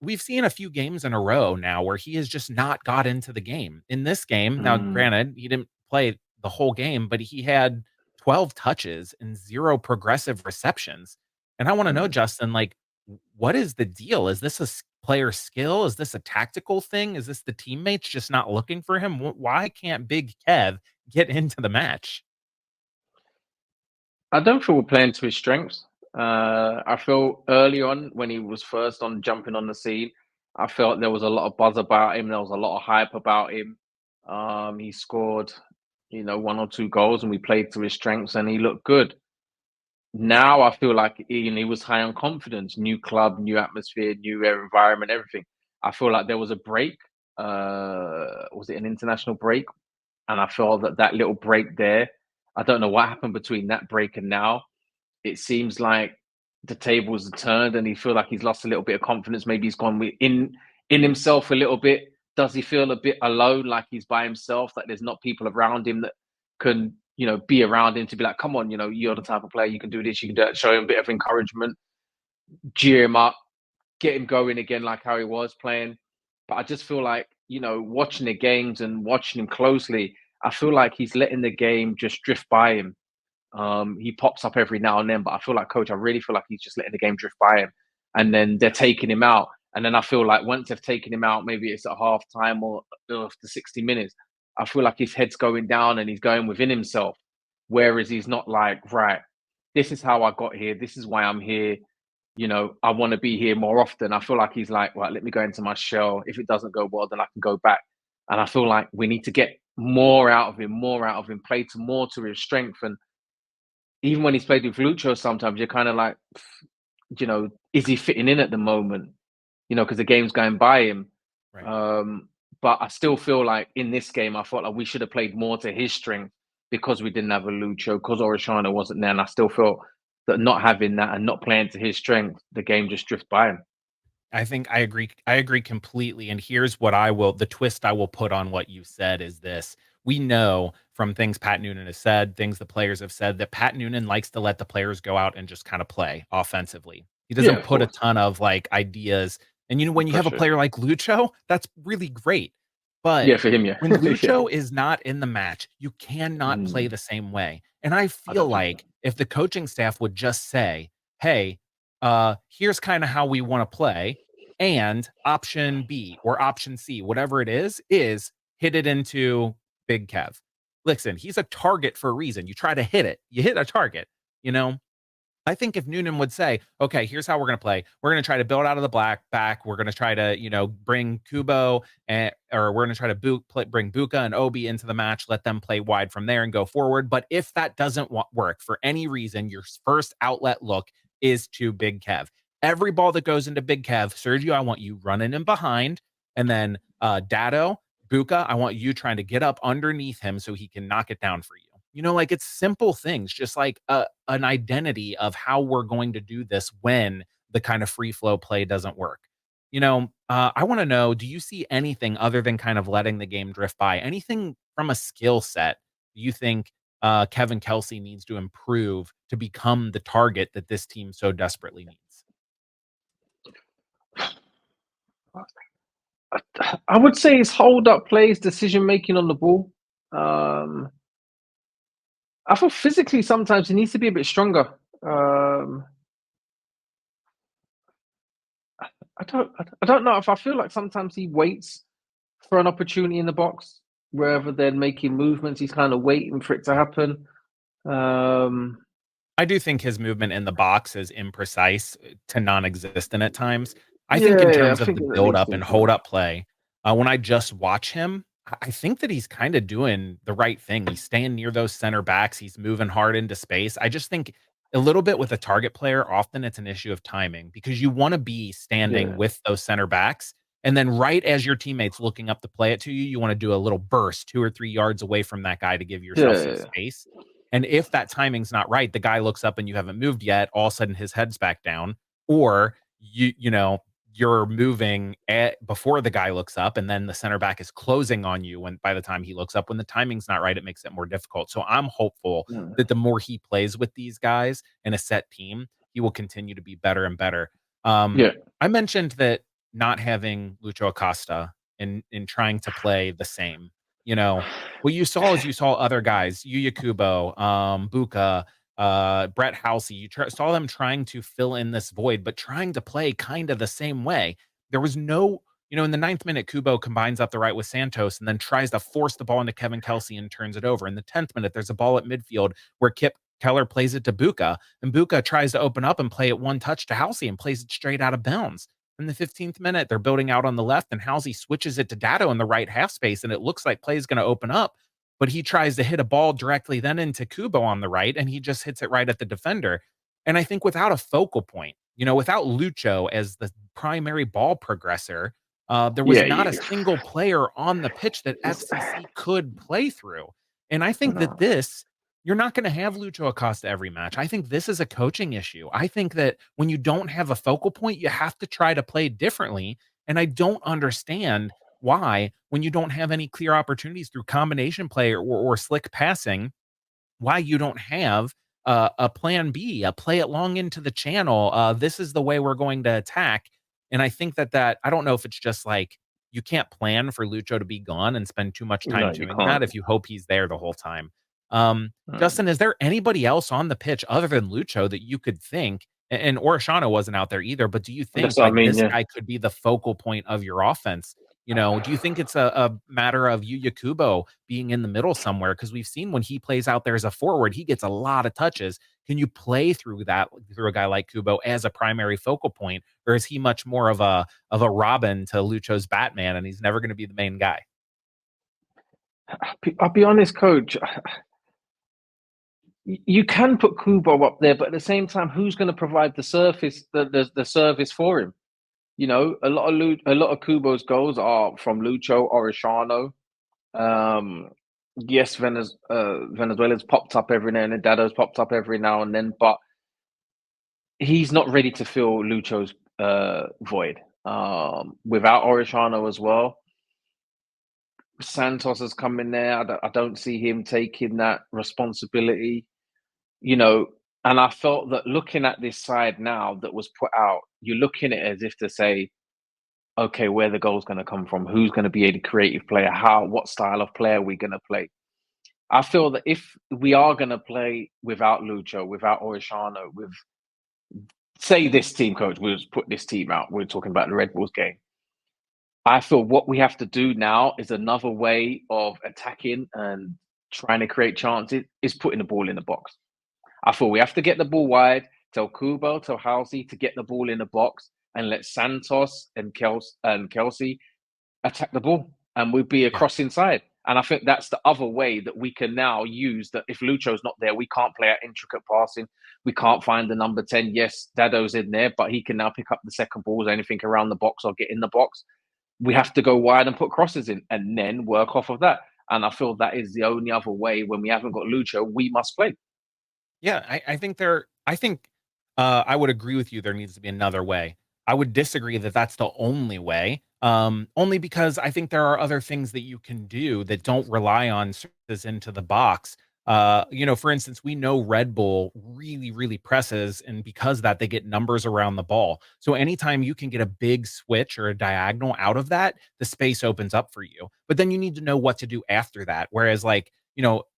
we've seen a few games in a row now where he has just not got into the game. In this game, now granted, he didn't play the whole game, but he had 12 touches and 0 progressive receptions. And I want to know, Justin, like, what is the deal? Is this a player skill? Is this a tactical thing? Is this the teammates just not looking for him? Why can't Big Kev get into the match? I don't feel we're playing to his strengths. I feel early on when he was first on jumping on the scene, I felt there was a lot of buzz about him. There was a lot of hype about him. He scored, 1 or 2 goals, and we played to his strengths, and he looked good. Now I feel like he was high on confidence, new club, new atmosphere, new environment, everything. I feel like there was a break. Was it an international break? And I felt that little break there, I don't know what happened between that break and now. It seems like the tables are turned and he feel like he's lost a little bit of confidence? Maybe he's gone in himself a little bit. Does he feel a bit alone, like he's by himself, like there's not people around him that can, be around him to be like, come on, you're the type of player, you can do this, you can do that, show him a bit of encouragement, cheer him up, get him going again like how he was playing. But I just feel like, watching the games and watching him closely, I feel like he's letting the game just drift by him. He pops up every now and then, but I feel like, coach, I really feel like he's just letting the game drift by him. And then they're taking him out. And then I feel like once they've taken him out, maybe it's at half time or after 60 minutes, I feel like his head's going down and he's going within himself. Whereas he's not like, right, this is how I got here. This is why I'm here. I want to be here more often. I feel like he's like, right, let me go into my shell. If it doesn't go well, then I can go back. And I feel like we need to get more out of him, play to more to his strength. And even when he's played with Lucho, sometimes you're kind of like, is he fitting in at the moment? Because the game's going by him. Right. But I still feel like in this game, I felt like we should have played more to his strength because we didn't have a Lucho, because Orishano wasn't there. And I still felt that not having that and not playing to his strength, the game just drifts by him. I think I agree. I agree completely. And here's what the twist I will put on what you said is this. We know from things Pat Noonan has said, things the players have said, that Pat Noonan likes to let the players go out and just kind of play offensively. He Yeah, doesn't of put a course. ton of like ideas. And when you have a Pressure. player like Lucho, that's really great. But Yeah, for him, yeah. when Yeah. Lucho is not in the match, you cannot play the same way. And I I feel don't think so. like if the coaching staff would just say, hey, here's kind of how we want to play. And option B or option C, whatever it is hit it into Big Kev. Listen, he's a target for a reason. You try to hit it, you hit a target, you know? I think if Noonan would say, okay, here's how we're going to play. We're going to try to build out of the black back. We're going to try to, bring Kubo or we're going to try to bring Buka and Obi into the match, let them play wide from there and go forward. But if that doesn't work for any reason, your first outlet look is to Big Kev. Every ball that goes into Big Kev, Sergio, I want you running in behind. And then Dado, Buka, I want you trying to get up underneath him so he can knock it down for you. Like it's simple things, just like an identity of how we're going to do this when the kind of free flow play doesn't work. I want to know, do you see anything other than kind of letting the game drift by? Anything from a skill set you think Kevin Kelsy needs to improve to become the target that this team so desperately needs? I would say his hold up plays, decision making on the ball. I feel physically sometimes he needs to be a bit stronger. I don't know if I feel like sometimes he waits for an opportunity in the box rather than making movements. He's kind of waiting for it to happen. I do think his movement in the box is imprecise to non-existent at times. I think in Yeah, I terms of think the that build needs up to and hold improve. up play, when I just watch him, I think that he's kind of doing the right thing. He's staying near those center backs. He's moving hard into space. I just think a little bit with a target player, often it's an issue of timing because you want to be standing Yeah, with those center backs. And then right as your teammate's looking up to play it to you, you want to do a little burst 2 or 3 yards away from that guy to give yourself some yeah, space. And if that timing's not right, the guy looks up and you haven't moved yet, all of a sudden his head's back down, or you're moving before the guy looks up, and then the center back is closing on you when by the time he looks up. When the timing's not right, it makes it more difficult. So I'm hopeful yeah, that the more he plays with these guys in a set team, he will continue to be better and better. Um, yeah. I mentioned that not having Lucho Acosta in trying to play the same, you know, what you saw is you saw other guys, Yuya Kubo, Buka, Bret Halsey. Saw them trying to fill in this void, but trying to play kind of the same way. There was no, in the ninth minute, Kubo combines up the right with Santos and then tries to force the ball into Kevin Kelsy and turns it over. In the 10th minute, there's a ball at midfield where Kip Keller plays it to Buka, and Buka tries to open up and play it one touch to Halsey and plays it straight out of bounds. In the 15th minute, they're building out on the left, and Halsey switches it to Dado in the right half space, and it looks like play is going to open up. But he tries to hit a ball directly then into Kubo on the right, and he just hits it right at the defender. And I think without a focal point, without Lucho as the primary ball progressor, there was Yeah, not a you. single player on the pitch that FCC could play through. And I think that No. this you're not going to have Lucho Acosta every match. I think this is a coaching issue. I think that when you don't have a focal point, you have to try to play differently. And I don't understand why, when you don't have any clear opportunities through combination play or slick passing, why you don't have a plan B, play it long into the channel. This is the way we're going to attack. And I think that I don't know if it's just like you can't plan for Lucho to be gone and spend too much time No, you doing that can't. if you hope he's there the whole time. Mm. Justin, is there anybody else on the pitch other than Lucho that you could think? And Orishano wasn't out there either, but do you That's think what I like mean. this Yeah. guy could be the focal point of your offense? Do you think it's a matter of Yuya Kubo being in the middle somewhere? Because we've seen when he plays out there as a forward, he gets a lot of touches. Can you play through that through a guy like Kubo as a primary focal point, or is he much more of a Robin to Lucho's Batman, and he's never going to be the main guy? I'll be honest, coach. You can put Kubo up there, but at the same time, who's going to provide the surface, the service for him? A lot of Kubo's goals are from Lucho Orishano. Yes, Venezuela's popped up every now and then. Dado's popped up every now and then, but he's not ready to fill Lucho's void. Without Orishano as well, Santos has come in there. I don't see him taking that responsibility. You know, and I felt that looking at this side now that was put out, you're looking at it as if to say, okay, where the goal's going to come from, who's going to be a creative player, what style of player are we going to play. I feel that if we are going to play without Lucho, without Orishano, with say this team, coach, we'll put this team out. We're talking about the Red Bulls game. I feel what we have to do now is another way of attacking and trying to create chances is putting the ball in the box. I feel we have to get the ball wide, tell Kubo, tell Halsey to get the ball in the box and let Santos and Kelsy attack the ball, and we'd be Yeah. across inside. And I think that's the other way that we can now use that. If Lucho's not there, we can't play our intricate passing. We can't find the number 10. Yes, Dado's in there, but he can now pick up the second balls, anything around the box or get in the box. We have to go wide and put crosses in and then work off of that. And I feel that is the only other way when we haven't got Lucho, we must play. Yeah, I think I would agree with you. There needs to be another way. I would disagree that that's the only way. Only because I think there are other things that you can do that don't rely on services into the box. For instance, we know Red Bull really, really presses, and because of that, they get numbers around the ball. So anytime you can get a big switch or a diagonal out of that, the space opens up for you. But then you need to know what to do after that. Whereas, like,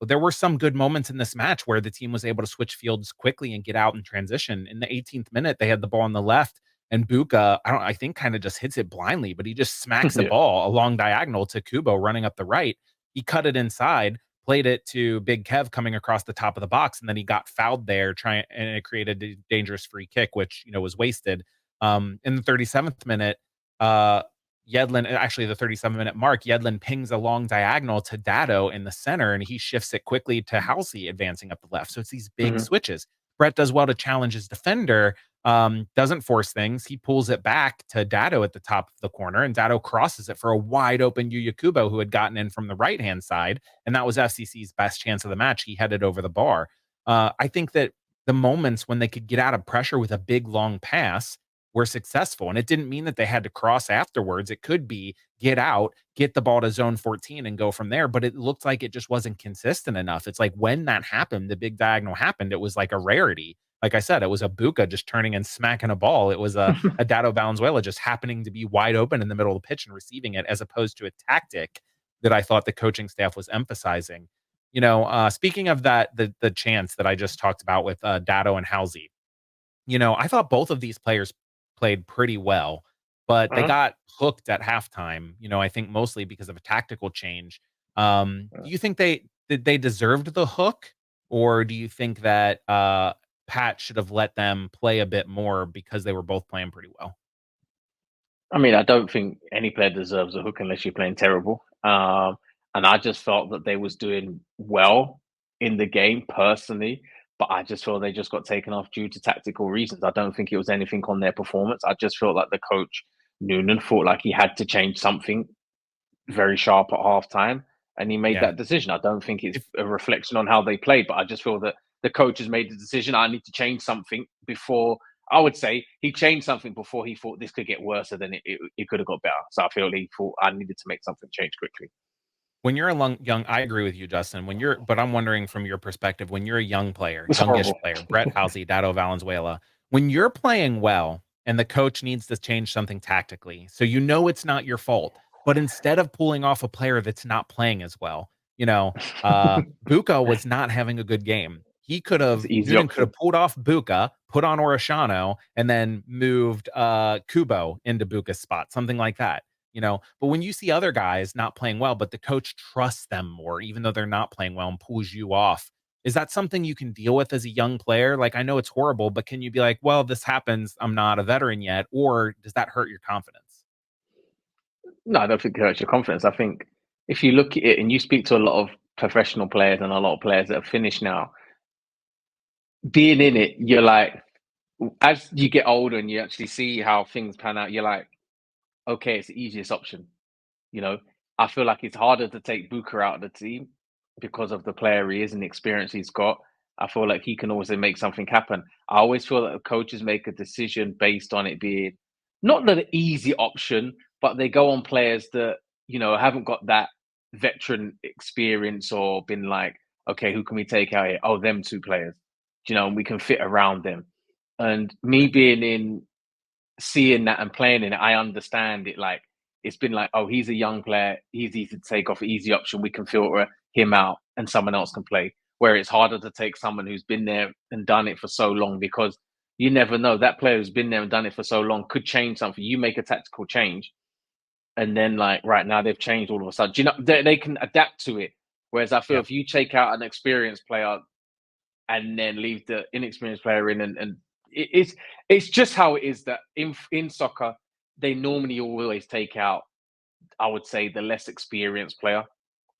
there were some good moments in this match where the team was able to switch fields quickly and get out in transition. In the 18th minute, they had the ball on the left, and Buka, I think kind of just hits it blindly, but he just smacks the Yeah. ball along diagonal to Kubo running up the right. He cut it inside, played it to Big Kev coming across the top of the box, and then he got fouled there, and it created a dangerous free kick, which was wasted. In the 37th minute, Yedlin, actually the 37-minute mark, Yedlin pings a long diagonal to Dado in the center, and he shifts it quickly to Halsey advancing up the left. So it's these big Mm-hmm. switches. Brett does well to challenge his defender, doesn't force things. He pulls it back to Dado at the top of the corner, and Dado crosses it for a wide open Yuya Kubo, who had gotten in from the right-hand side, and that was FCC's best chance of the match. He headed over the bar. I think that the moments when they could get out of pressure with a big, long pass were successful. And it didn't mean that they had to cross afterwards. It could be get out, get the ball to zone 14 and go from there. But it looked like it just wasn't consistent enough. It's like when that happened, the big diagonal happened, it was like a rarity. Like I said, it was a Buka just turning and smacking a ball. It was a Dado Valenzuela just happening to be wide open in the middle of the pitch and receiving it, as opposed to a tactic that I thought the coaching staff was emphasizing. Speaking of that, the chance that I just talked about with Dado and Halsey, I thought both of these players played pretty well, but they Uh-huh. got hooked at halftime, I think mostly because of a tactical change. Do you think they deserved the hook, or do you think that Pat should have let them play a bit more because they were both playing pretty well? I mean, I don't think any player deserves a hook unless you're playing terrible. And I just felt that they was doing well in the game personally, but I just feel they just got taken off due to tactical reasons. I don't think it was anything on their performance. I just felt like the coach Noonan thought like he had to change something very sharp at halftime, and he made Yeah. that decision. I don't think it's a reflection on how they played, but I just feel that the coach has made the decision. I need to change something before. I would say he changed something before he thought this could get worse, and then it could have got better. So I feel he thought I needed to make something change quickly. When you're a young, I agree with you, Justin. But I'm wondering from your perspective, when you're a young player, It's youngish horrible. player, Bret Halsey, Dado Valenzuela, when you're playing well and the coach needs to change something tactically, so you know it's not your fault, but instead of pulling off a player that's not playing as well, Buka was not having a good game. It's an easy Noonan could have option. pulled off Buka, put on Orishano, and then moved Kubo into Buka's spot, something like that. But when you see other guys not playing well, but the coach trusts them more, even though they're not playing well and pulls you off, is that something you can deal with as a young player? Like, I know it's horrible, but can you be like, well, this happens. I'm not a veteran yet. Or does that hurt your confidence? No, I don't think it hurts your confidence. I think if you look at it and you speak to a lot of professional players and a lot of players that have finished now, being in it, you're like, as you get older and you actually see how things pan out, you're like, okay, it's the easiest option. You know, I feel like it's harder to take Booker out of the team because of the player he is and the experience he's got. I feel like he can also make something happen. I always feel that the coaches make a decision based on it being not the easy option, but they go on players that, haven't got that veteran experience or been like, okay, who can we take out here? Oh, them two players, and we can fit around them. And me Right. being in seeing that and playing in it, I understand it. Like it's been like, oh, he's a young player, he's easy to take off, easy option. We can filter him out, and someone else can play. Where it's harder to take someone who's been there and done it for so long because you never know that player who's been there and done it for so long could change something. You make a tactical change, and then like right now they've changed all of a sudden. They can adapt to it. Whereas I feel Yeah. if you take out an experienced player and then leave the inexperienced player in and it's just how it is that in soccer they normally always take out, I would say, the less experienced player,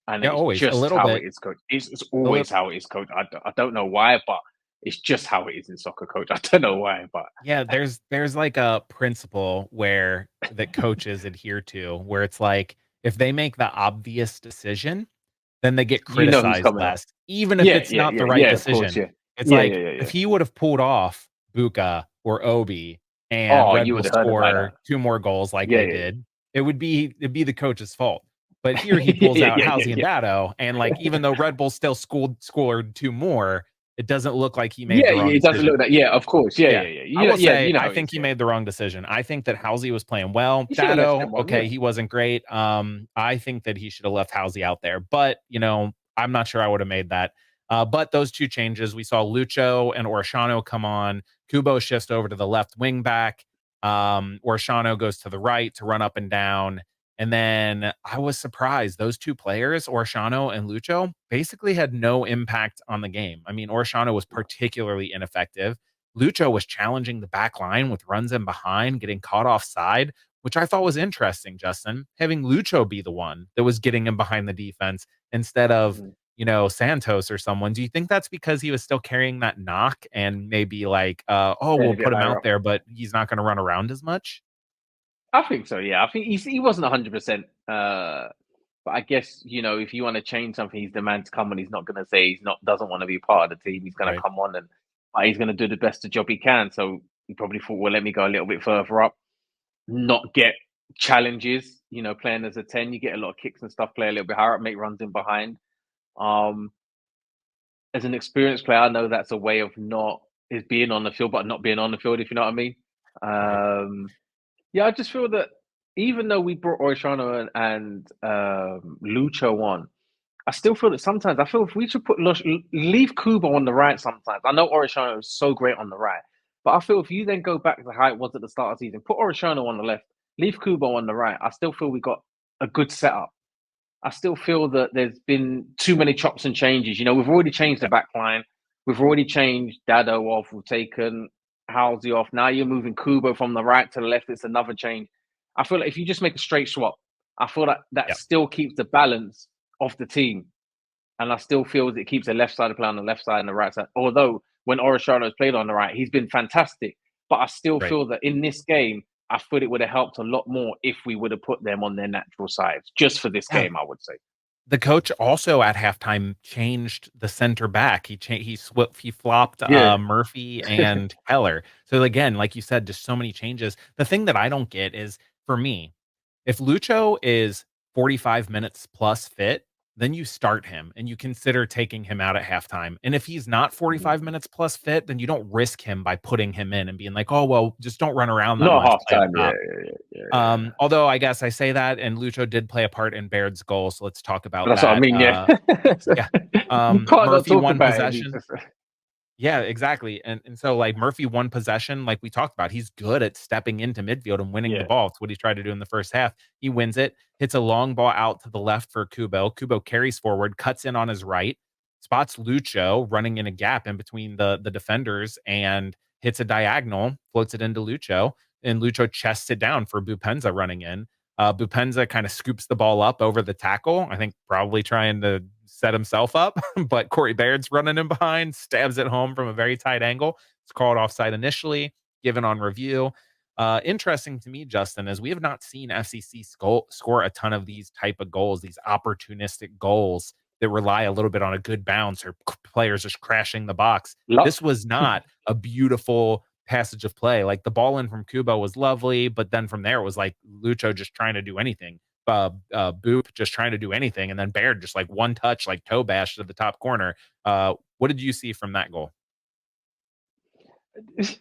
and Yeah. it's Always a just little how it bit. is, coach. It's A always little. how it is, coach. I don't know why, but it's just how it is in soccer, coach. I don't know why, but Yeah, there's like a principle where that coaches adhere to where it's like if they make the obvious decision, then they get who's criticized coming up. less, even if Yeah, it's yeah, not yeah, the right yeah. Of course, decision. yeah, It's yeah, yeah, like yeah, if yeah. he would have pulled off Buka or Obi and Oh, Red you Bull would have heard about that. score 2 more goals like Yeah, they yeah, did, it'd be the coach's fault. But here he yeah, pulls yeah, out yeah, yeah, Halsey and yeah. Dado, and like even though Red Bull still scored 2 more, it doesn't look like he made Yeah, the yeah, wrong it doesn't look decision. that. Yeah, of course. Yeah, Yeah. yeah, yeah. I will Yeah, say, you know I how it think is. he Yeah, made the wrong decision. I think that Halsey was playing well. you should have left Dado, them on. okay, Yeah, he wasn't great. I think that he should have left Halsey out there, but I'm not sure I would have made that. But those two changes, we saw Lucho and Orishano come on. Kubo shifts over to the left wing back. Orishano goes to the right to run up and down. And then I was surprised. Those two players, Orishano and Lucho, basically had no impact on the game. I mean, Orishano was particularly ineffective. Lucho was challenging the back line with runs in behind, getting caught offside, which I thought was interesting, Justin. Having Lucho be the one that was getting him behind the defense instead of, mm. Santos or someone. Do you think that's because he was still carrying that knock and maybe like, oh, Yeah, we'll a bit put him higher out up. there, but he's not going to run around as much? I think so. Yeah, I think he wasn't 100%. But I guess if you want to change something, he's the man to come on. He's not going to say he's not doesn't want to be part of the team. He's going to Right. come on and he's going to do the best the job he can. So he probably thought, well, let me go a little bit further up, not get challenges. Playing as a 10, you get a lot of kicks and stuff. Play a little bit higher up, make runs in behind. Um, as an experienced player, I know that's a way of not is being on the field, but not being on the field. If you know what I mean. Right. Yeah, I just feel that even though we brought Oishano and Lucho on, I still feel that sometimes I feel if we should leave Kubo on the right sometimes. I know Orishano is so great on the right, but I feel if you then go back to how it was at the start of the season, put Orishano on the left, leave Kubo on the right, I still feel we got a good setup. I still feel that there's been too many chops and changes. We've already changed the Yeah. back line. We've already changed Dado off. We've taken Halsey off. Now you're moving Kubo from the right to the left. It's another change. I feel like if you just make a straight swap, I feel like that Yeah. still keeps the balance of the team. And I still feel that it keeps the left side of play on the left side and the right side. Although when Orishano has played on the right, he's been fantastic. But I still Right. feel that in this game, I thought it would have helped a lot more if we would have put them on their natural sides, just for this Yeah. game, I would say. The coach also at halftime changed the center back. He flopped Yeah. Murphy and Keller. So again, like you said, just so many changes. The thing that I don't get is, for me, if Lucho is 45 minutes plus fit, then you start him and you consider taking him out at halftime. And if he's not 45 minutes plus fit, then you don't risk him by putting him in and being like, oh well, just don't run around that Not much, half play up time. Yeah, top. yeah. Although I guess I say that, and Lucho did play a part in Baird's goal, so let's talk about That's what I that. mean. Yeah. Yeah, You can't not Murphy talk won about it. possession. Yeah, exactly. And so like Murphy won possession, like we talked about. He's good at stepping into midfield and winning the Yeah. ball. It's what he tried to do in the first half. He wins it, hits a long ball out to the left for Kubo. Kubo carries forward, cuts in on his right, spots Lucho running in a gap in between the defenders and hits a diagonal, floats it into Lucho, and Lucho chests it down for Bupenza running in. Bupenza kind of scoops the ball up over the tackle. I think probably trying to set himself up, but Corey Baird's running in behind, stabs it home from a very tight angle. It's called offside initially, given on review. Interesting to me, Justin, is we have not seen FCC score a ton of these type of goals, these opportunistic goals that rely a little bit on a good bounce or players just crashing the box. Luck. This was not a beautiful passage of play. Like the ball in from Kubo was lovely, but then from there it was like Lucho just trying to do anything. Boop just trying to do anything, and then Baird just like one touch, like toe bash to the top corner. What did you see from that goal? This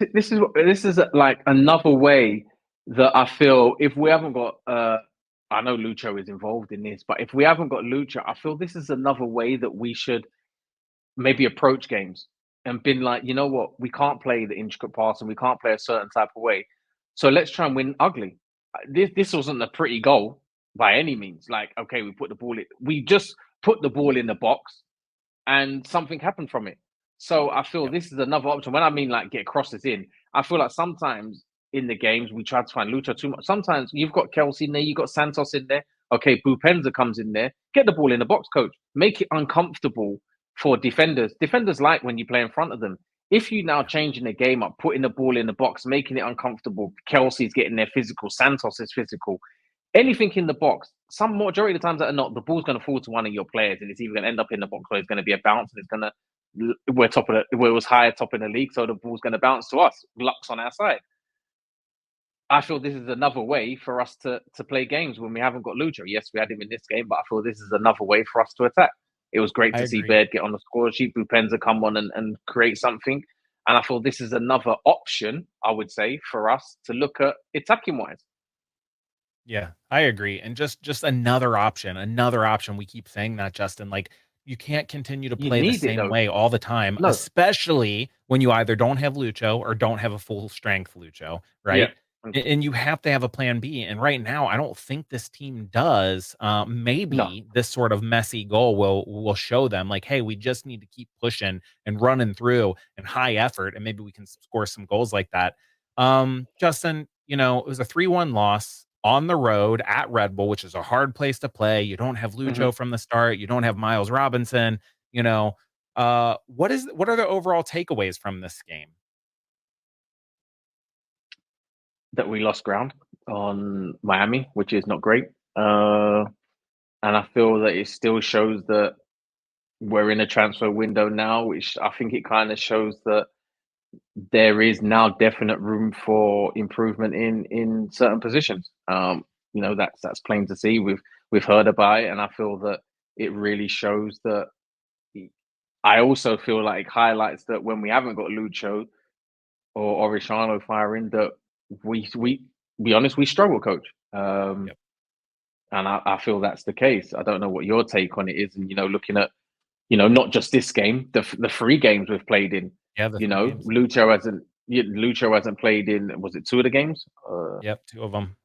is like another way that I feel if we haven't got I know Lucho is involved in this, but if we haven't got Lucho, I feel this is another way that we should maybe approach games and been like, you know what, we can't play the intricate pass and we can't play a certain type of way. So let's try and win ugly. This wasn't a pretty goal by any means. Like, okay, we just put the ball in the box and something happened from it. So I feel Yep. this is another option. When I mean like get crosses in, I feel like sometimes in the games we try to find Lucha too much. Sometimes you've got Kelsey in there, you've got Santos in there. Okay, Bupenza comes in there. Get the ball in the box, coach. Make it uncomfortable for defenders. Defenders like when you play in front of them. If you now Yeah. changing the game up, putting the ball in the box, making it uncomfortable, Kelsey's getting there physical, Santos is physical, anything in the box, some majority of the times that are not, the ball's going to fall to one of your players, and it's either going to end up in the box or it's going to be a bounce, and it's going to we're was higher top in the league, so the ball's going to bounce to us. Luck's on our side. I feel this is another way for us to play games when we haven't got Lucho. Yes, we had him in this game, but I feel this is another way for us to attack. It was great I to see agree. Baird get on the score sheet, Bupenza come on and create something. And I feel this is another option, I would say, for us to look at attacking wise. Yeah, I agree. And just another option. We keep saying that, Justin. Like you can't continue to You play the need it same though. way all the time, No. especially when you either don't have Lucho or don't have a full strength Lucho, Yeah. right? And you have to have a plan B. And right now, I don't think this team does. No. Maybe this sort of messy goal will show them like, hey, we just need to keep pushing and running through and high effort, and maybe we can score some goals like that. Justin, it was a 3-1 loss on the road at Red Bull, which is a hard place to play. You don't have Mm-hmm. Lucho from the start. You don't have Miles Robinson. You know, what are the overall takeaways from this game? That we lost ground on Miami, which is not great. And I feel that it still shows that we're in a transfer window now, which I think it kind of shows that there is now definite room for improvement in certain positions. That's plain to see. We've heard about it, and I feel that it really shows that. I also feel like it highlights that when we haven't got Lucho or Orishano firing, that we be honest, we struggle, coach. Yep. And I feel that's the case. I don't know what your take on it is, and looking at not just this game, the three games we've played in. Yeah, the 3 games. Lucho hasn't played in. Was it two of the games? Yep, 2 of them.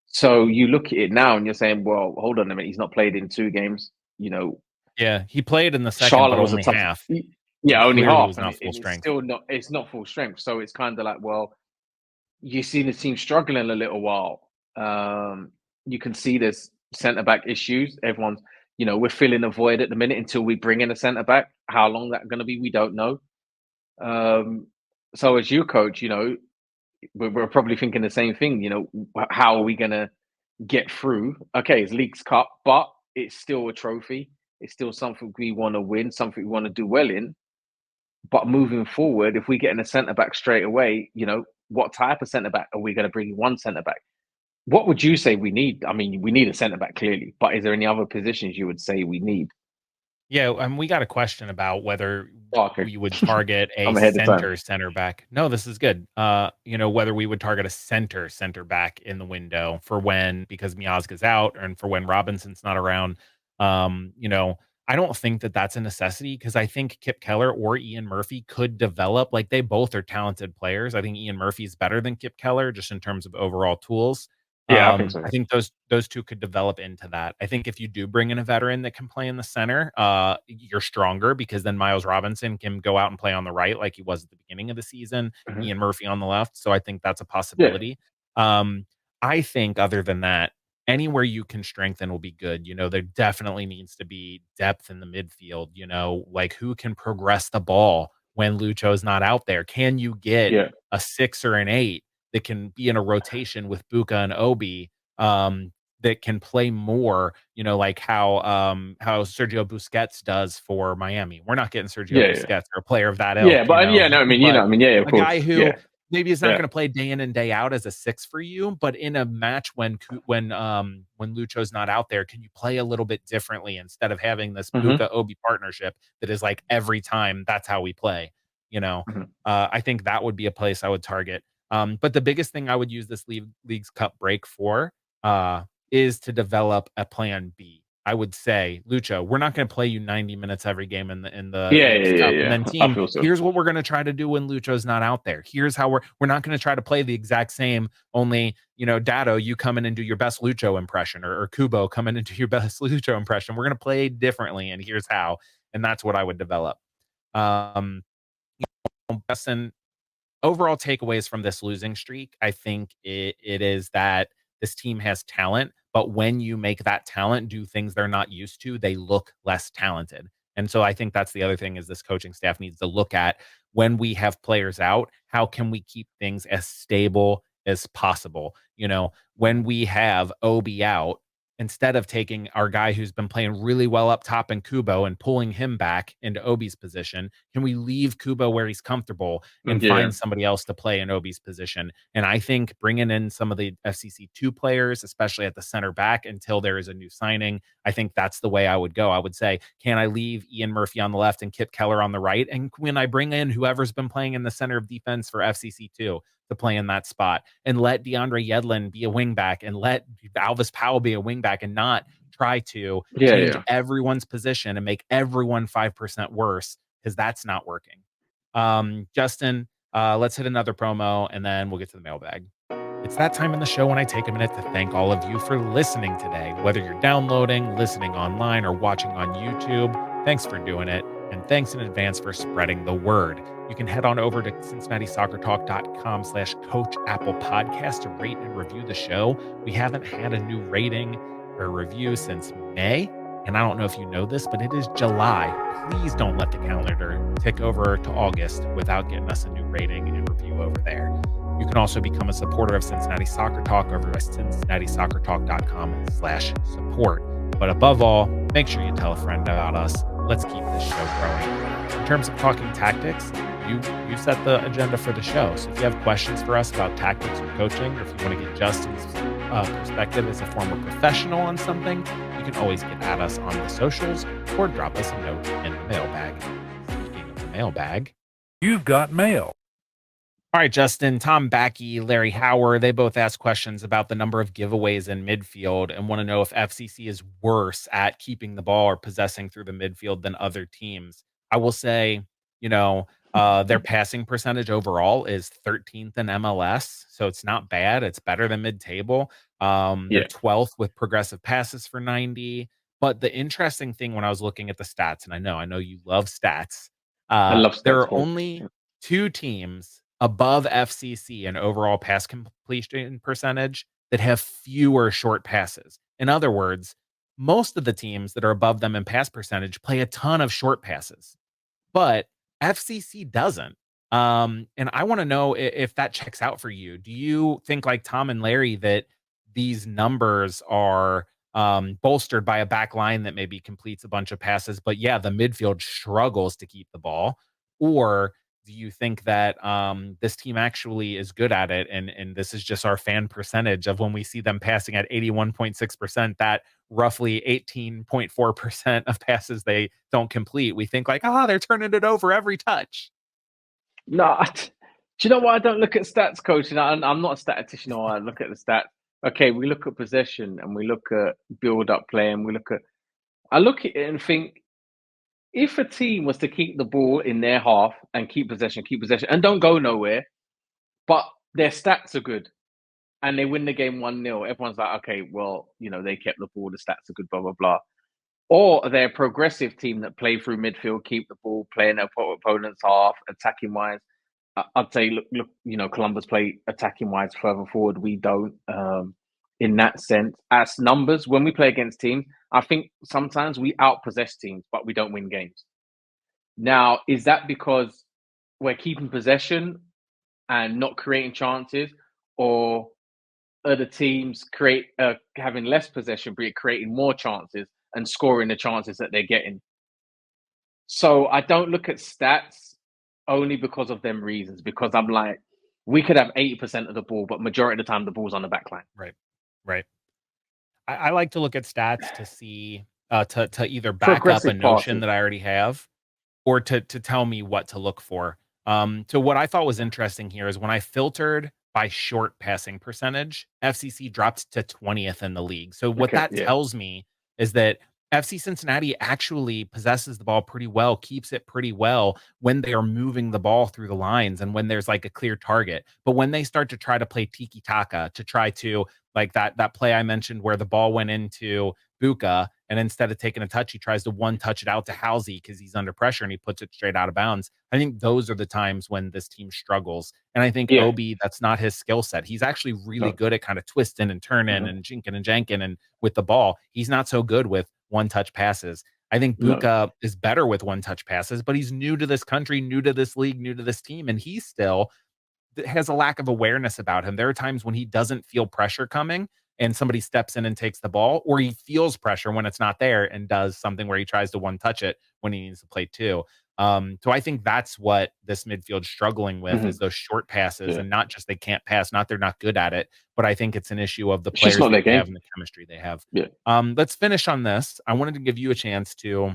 So you look at it now and you're saying, well, hold on a minute, he's not played in two games. Yeah, he played in the second, but Charlotte was a only tough. half. He Yeah, only clearly half, was and, not it, full and it's strength. still not. It's not full strength. So it's kind of like, well, you see the team struggling a little while. You can see there's centre back issues. Everyone's, we're filling a void at the minute until we bring in a centre back. How long that's going to be, we don't know. So as you coach, we're probably thinking the same thing. How are we going to get through? Okay, it's Leagues Cup, but it's still a trophy. It's still something we want to win, something we want to do well in. But moving forward, if we get in a centre back straight away, what type of centre back are we going to bring? One centre back. What would you say we need? I mean, we need a centre back clearly, but is there any other positions you would say we need? Yeah, we got a question about whether Oh, okay. we would target a I'm ahead of time. center back. No, this is good. Whether we would target a center back in the window for when, because Miazga's out and for when Robinson's not around. Um, you know, I don't think that that's a necessity because I think Kip Keller or Ian Murphy could develop. Like they both are talented players. I think Ian Murphy is better than Kip Keller just in terms of overall tools. Yeah, I think so. I think those two could develop into that. I think if you do bring in a veteran that can play in the center, you're stronger because then Miles Robinson can go out and play on the right like he was at the beginning of the season, Mhm. Ian Murphy on the left. So I think that's a Yeah, possibility. Um, I think other than that, anywhere you can strengthen will be good. There definitely needs to be depth in the midfield, like who can progress the ball when Lucho's not out there? Can you get yeah, a 6 or an 8 that can be in a rotation with Buka and Obi, um, that can play more, like how Sergio Busquets does for Miami. We're not getting Sergio yeah, yeah, Busquets or a player of that yeah. ilk, But yeah, no, I mean, but I mean, yeah, of a guy course, who yeah, maybe is not yeah. going to play day in and day out as a 6 for you, but in a match when Lucho's not out there, can you play a little bit differently instead of having this Hmm. Buka Obi partnership that is like every time that's how we play, you know? Hmm. I think that would be a place I would target. But the biggest thing I would use this League's Cup break for, uh, is to develop a plan B. I would say, Lucho, we're not going to play you 90 minutes every game in the Yeah, League's yeah, Cup. yeah, And then yeah. I team, feel so. here's what we're going to try to do when Lucho's not out there. Here's how we're not going to try to play the exact same, only, Dado, you come in and do your best Lucho impression, or Kubo come in and do your best Lucho impression. We're going to play differently, and here's how. And that's what I would develop. Um, Justin, overall takeaways from this losing streak, I think it is that this team has talent, but when you make that talent do things they're not used to, they look less talented. And so I think that's the other thing is this coaching staff needs to look at when we have players out, how can we keep things as stable as possible? When we have Obi out, instead of taking our guy who's been playing really well up top in Kubo and pulling him back into Obi's position, can we leave Kubo where he's comfortable and Yeah, find somebody else to play in Obi's position? And I think bringing in some of the FCC2 players, especially at the center back until there is a new signing, I think that's the way I would go. I would say, can I leave Ian Murphy on the left and Kip Keller on the right? And when I bring in whoever's been playing in the center of defense for FCC2 to play in that spot and let DeAndre Yedlin be a wingback and let Alvis Powell be a wingback and not try to yeah, change yeah. everyone's position and make everyone 5% worse because that's not working. Justin, let's hit another promo and then we'll get to the mailbag. It's that time in the show when I take a minute to thank all of you for listening today. Whether you're downloading, listening online, or watching on YouTube, thanks for doing it. And thanks in advance for spreading the word. You can head on over to CincinnatiSoccerTalk.com/Coach Apple Podcast to rate and review the show. We haven't had a new rating or review since May. And I don't know if you know this, but it is July. Please don't let the calendar tick over to August without getting us a new rating and review over there. You can also become a supporter of Cincinnati Soccer Talk over at CincinnatiSoccerTalk.com/support. But above all, make sure you tell a friend about us. Let's keep this show growing. In terms of talking tactics, you set the agenda for the show. So if you have questions for us about tactics or coaching, or if you want to get Justin's perspective as a former professional on something, you can always get at us on the socials or drop us a note in the mailbag. Speaking of the mailbag, you've got mail. All right, Justin, Tom Backey, Larry Howard, they both asked questions about the number of giveaways in midfield and want to know if FCC is worse at keeping the ball or possessing through the midfield than other teams. I will say, their passing percentage overall is 13th in MLS, so it's not bad. It's better than mid-table. They're 12th with progressive passes for 90. But the interesting thing when I was looking at the stats, and I know you love stats, I love there stats, are bro. only two teams above FCC in overall pass completion percentage that have fewer short passes. In other words, most of the teams that are above them in pass percentage play a ton of short passes, but FCC doesn't. And I want to know if that checks out for you. Do you think, like Tom and Larry, that these numbers are bolstered by a back line that maybe completes a bunch of passes. But yeah, the midfield struggles to keep the ball. Or do you think that this team actually is good at it? And this is just our fan percentage of when we see them passing at 81.6%, that roughly 18.4% of passes they don't complete. We think like, they're turning it over every touch. No, do you know why I don't look at stats, coach? And I'm not a statistician. Or I look at the stats. Okay, we look at possession and we look at build-up play, and I look at it and think, if a team was to keep the ball in their half and keep possession, and don't go nowhere, but their stats are good and they win the game 1-0, everyone's like, okay, well, they kept the ball, the stats are good, blah, blah, blah. Or they're a progressive team that play through midfield, keep the ball, play in their opponent's half, attacking wise. I'd say, look, Columbus play attacking wise further forward. We don't. In that sense, as numbers, when we play against teams, I think sometimes we outpossess teams, but we don't win games. Now, is that because we're keeping possession and not creating chances, or are the teams having less possession, but creating more chances and scoring the chances that they're getting? So I don't look at stats only because of them reasons, because I'm like, we could have 80% of the ball, but majority of the time the ball's on the back line. Right. I like to look at stats to see to either back up a Progressive notion passes. that I already have, or to tell me what to look for. So what I thought was interesting here is when I filtered by short passing percentage, FCC dropped to 20th in the league. So what Okay, that yeah. tells me is that FC Cincinnati actually possesses the ball pretty well, keeps it pretty well when they are moving the ball through the lines and when there's like a clear target. But when they start to try to play tiki taka, to try to like that play I mentioned where the ball went into Buka, and instead of taking a touch, he tries to one touch it out to Halsey because he's under pressure and he puts it straight out of bounds. I think those are the times when this team struggles. And I think Yeah. Obi, that's not his skill set. He's actually really No. good at kind of twisting and turning and jinking and janking and with the ball. He's not so good with one touch passes. I think No. Buka is better with one touch passes, but he's new to this country, new to this league, new to this team, and he still has a lack of awareness about him. There are times when he doesn't feel pressure coming and somebody steps in and takes the ball, or he feels pressure when it's not there and does something where he tries to one touch it when he needs to play two. So I think that's what this midfield's struggling with is those short passes, Yeah. and not just they can't pass, not they're not good at it, but I think it's an issue of the It's just players not their they have game. and the chemistry they have. Yeah. Let's finish on this. I wanted to give you a chance to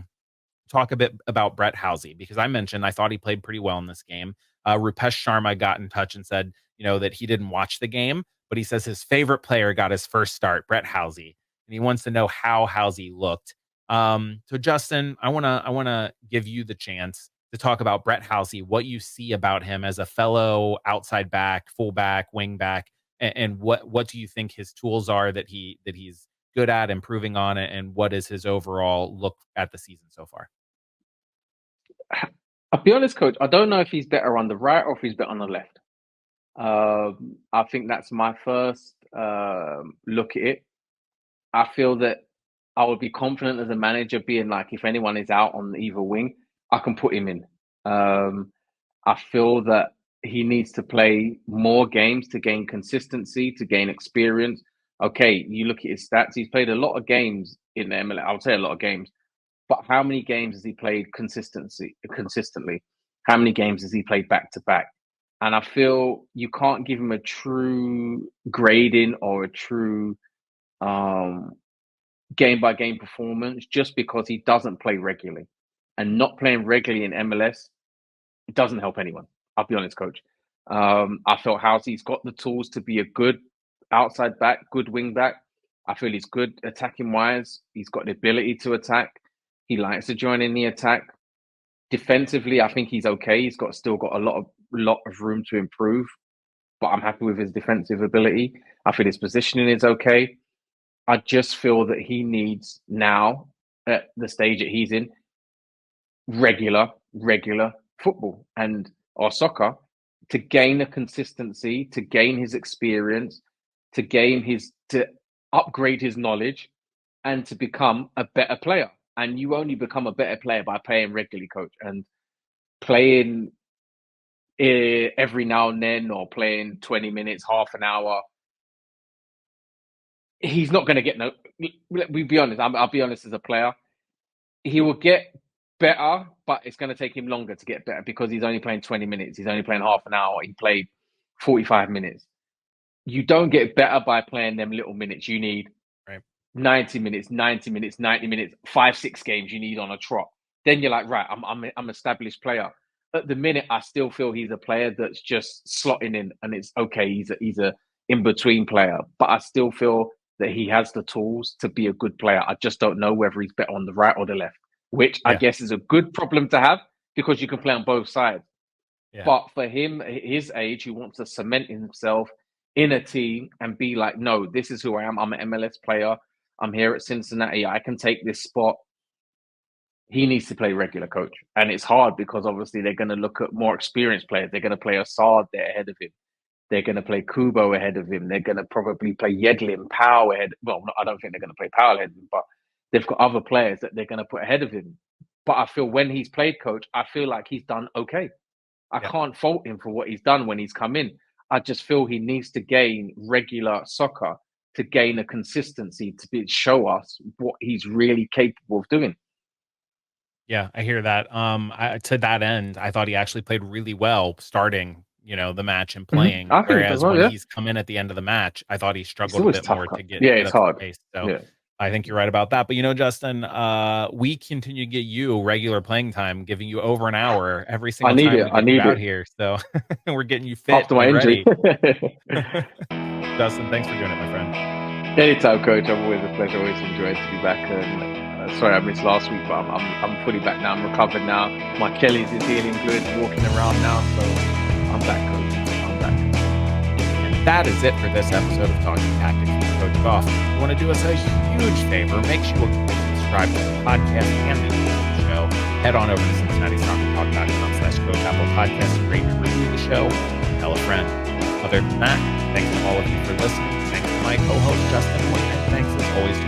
talk a bit about Bret Halsey, because I mentioned I thought he played pretty well in this game. Rupesh Sharma got in touch and said, that he didn't watch the game, but he says his favorite player got his first start, Bret Halsey, and he wants to know how Halsey looked. So Justin, I wanna give you the chance to talk about Bret Halsey, what you see about him as a fellow outside back, fullback, wing back, and what do you think his tools are that he's good at improving on it, and what is his overall look at the season so far? I'll be honest, coach. I don't know if he's better on the right or if he's better on the left. I think that's my first look at it. I feel that I would be confident as a manager, being like, if anyone is out on either wing, I can put him in. I feel that he needs to play more games to gain consistency, to gain experience. Okay, you look at his stats; he's played a lot of games in the MLS. I would say a lot of games, but how many games has he played consistently? How many games has he played back to back? And I feel you can't give him a true grading or a true game by game performance just because he doesn't play regularly. And not playing regularly in MLS, it doesn't help anyone. I'll be honest, coach. I felt Halsey's got the tools to be a good outside back, good wing back. I feel he's good attacking wise. He's got the ability to attack. He likes to join in the attack. Defensively, I think he's okay. He's still got a lot of room to improve, but I'm happy with his defensive ability. I feel his positioning is okay. I just feel that he needs now, at the stage that he's in, regular football and or soccer to gain a consistency, to gain his experience, to upgrade his knowledge, and to become a better player. And you only become a better player by playing regularly, coach, and playing every now and then, or playing 20 minutes, half an hour. he's not going to get no. We be honest. I'll be honest as a player. He will get better, but it's going to take him longer to get better because he's only playing 20 minutes. He's only playing half an hour. He played 45 minutes. You don't get better by playing them little minutes. You need 90 minutes, 90 minutes, 90 minutes, 5-6 games you need on a trot. Then you're like, right, I'm established player. At the minute, I still feel he's a player that's just slotting in, and it's okay. He's a in-between player, but I still feel that he has the tools to be a good player. I just don't know whether he's better on the right or the left, which I guess is a good problem to have because you can play on both sides. Yeah. But for him, his age, he wants to cement himself in a team and be like, no, this is who I am. I'm an MLS player. I'm here at Cincinnati. I can take this spot. He needs to play regular, coach. And it's hard because obviously they're going to look at more experienced players. They're going to play Assad there ahead of him. They're going to play Kubo ahead of him. They're going to probably play Yedlin, Powell ahead. Well, I don't think they're going to play Powell ahead of him, but they've got other players that they're going to put ahead of him. But I feel when he's played, coach, I feel like he's done okay. I can't fault him for what he's done when he's come in. I just feel he needs to gain regular soccer to gain a consistency to show us what he's really capable of doing. Yeah, I hear that. To that end, I thought he actually played really well starting, the match and playing. Whereas when he's come in at the end of the match, I thought he struggled a bit more to get it's hard. Pace. So I think you're right about that. But Justin, we continue to get you regular playing time, giving you over an hour every single time we get out here. So we're getting you fit after my injury. Justin, thanks for doing it, my friend. Anytime, coach. I'm always a pleasure. Always enjoyed to be back. And sorry I missed last week, but I'm fully back now. I'm recovered now. My Achilles is healing good. Walking around now, so I'm back, coach. I'm back. And that is it for this episode of Talking Tactics with Coach Gough. If you want to do us a huge favor, make sure you subscribe to the podcast and the show. Head on over to CincinnatiSoccerTalk.com/Coach Apple Podcasts. Rate and review the show. Tell a friend. Other than that, thanks to all of you for listening. Thanks to my co-host Justin Hoyte, and thanks as always to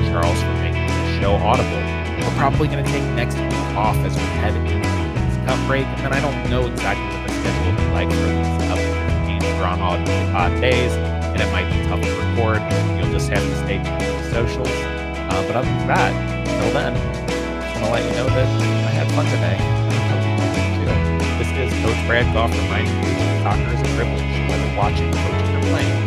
Charles for making the show audible. We're probably going to take next week off as we head into this cup break, and then I don't know exactly what the schedule will be like for these upcoming games. We're on odd days, and it might be tough to record. You'll just have to stay tuned to the socials. But other than that, until then, I just want to let you know that I had fun today. This is Coach Brad Gough reminding you that soccer is a privilege, whether watching, coaching, or playing.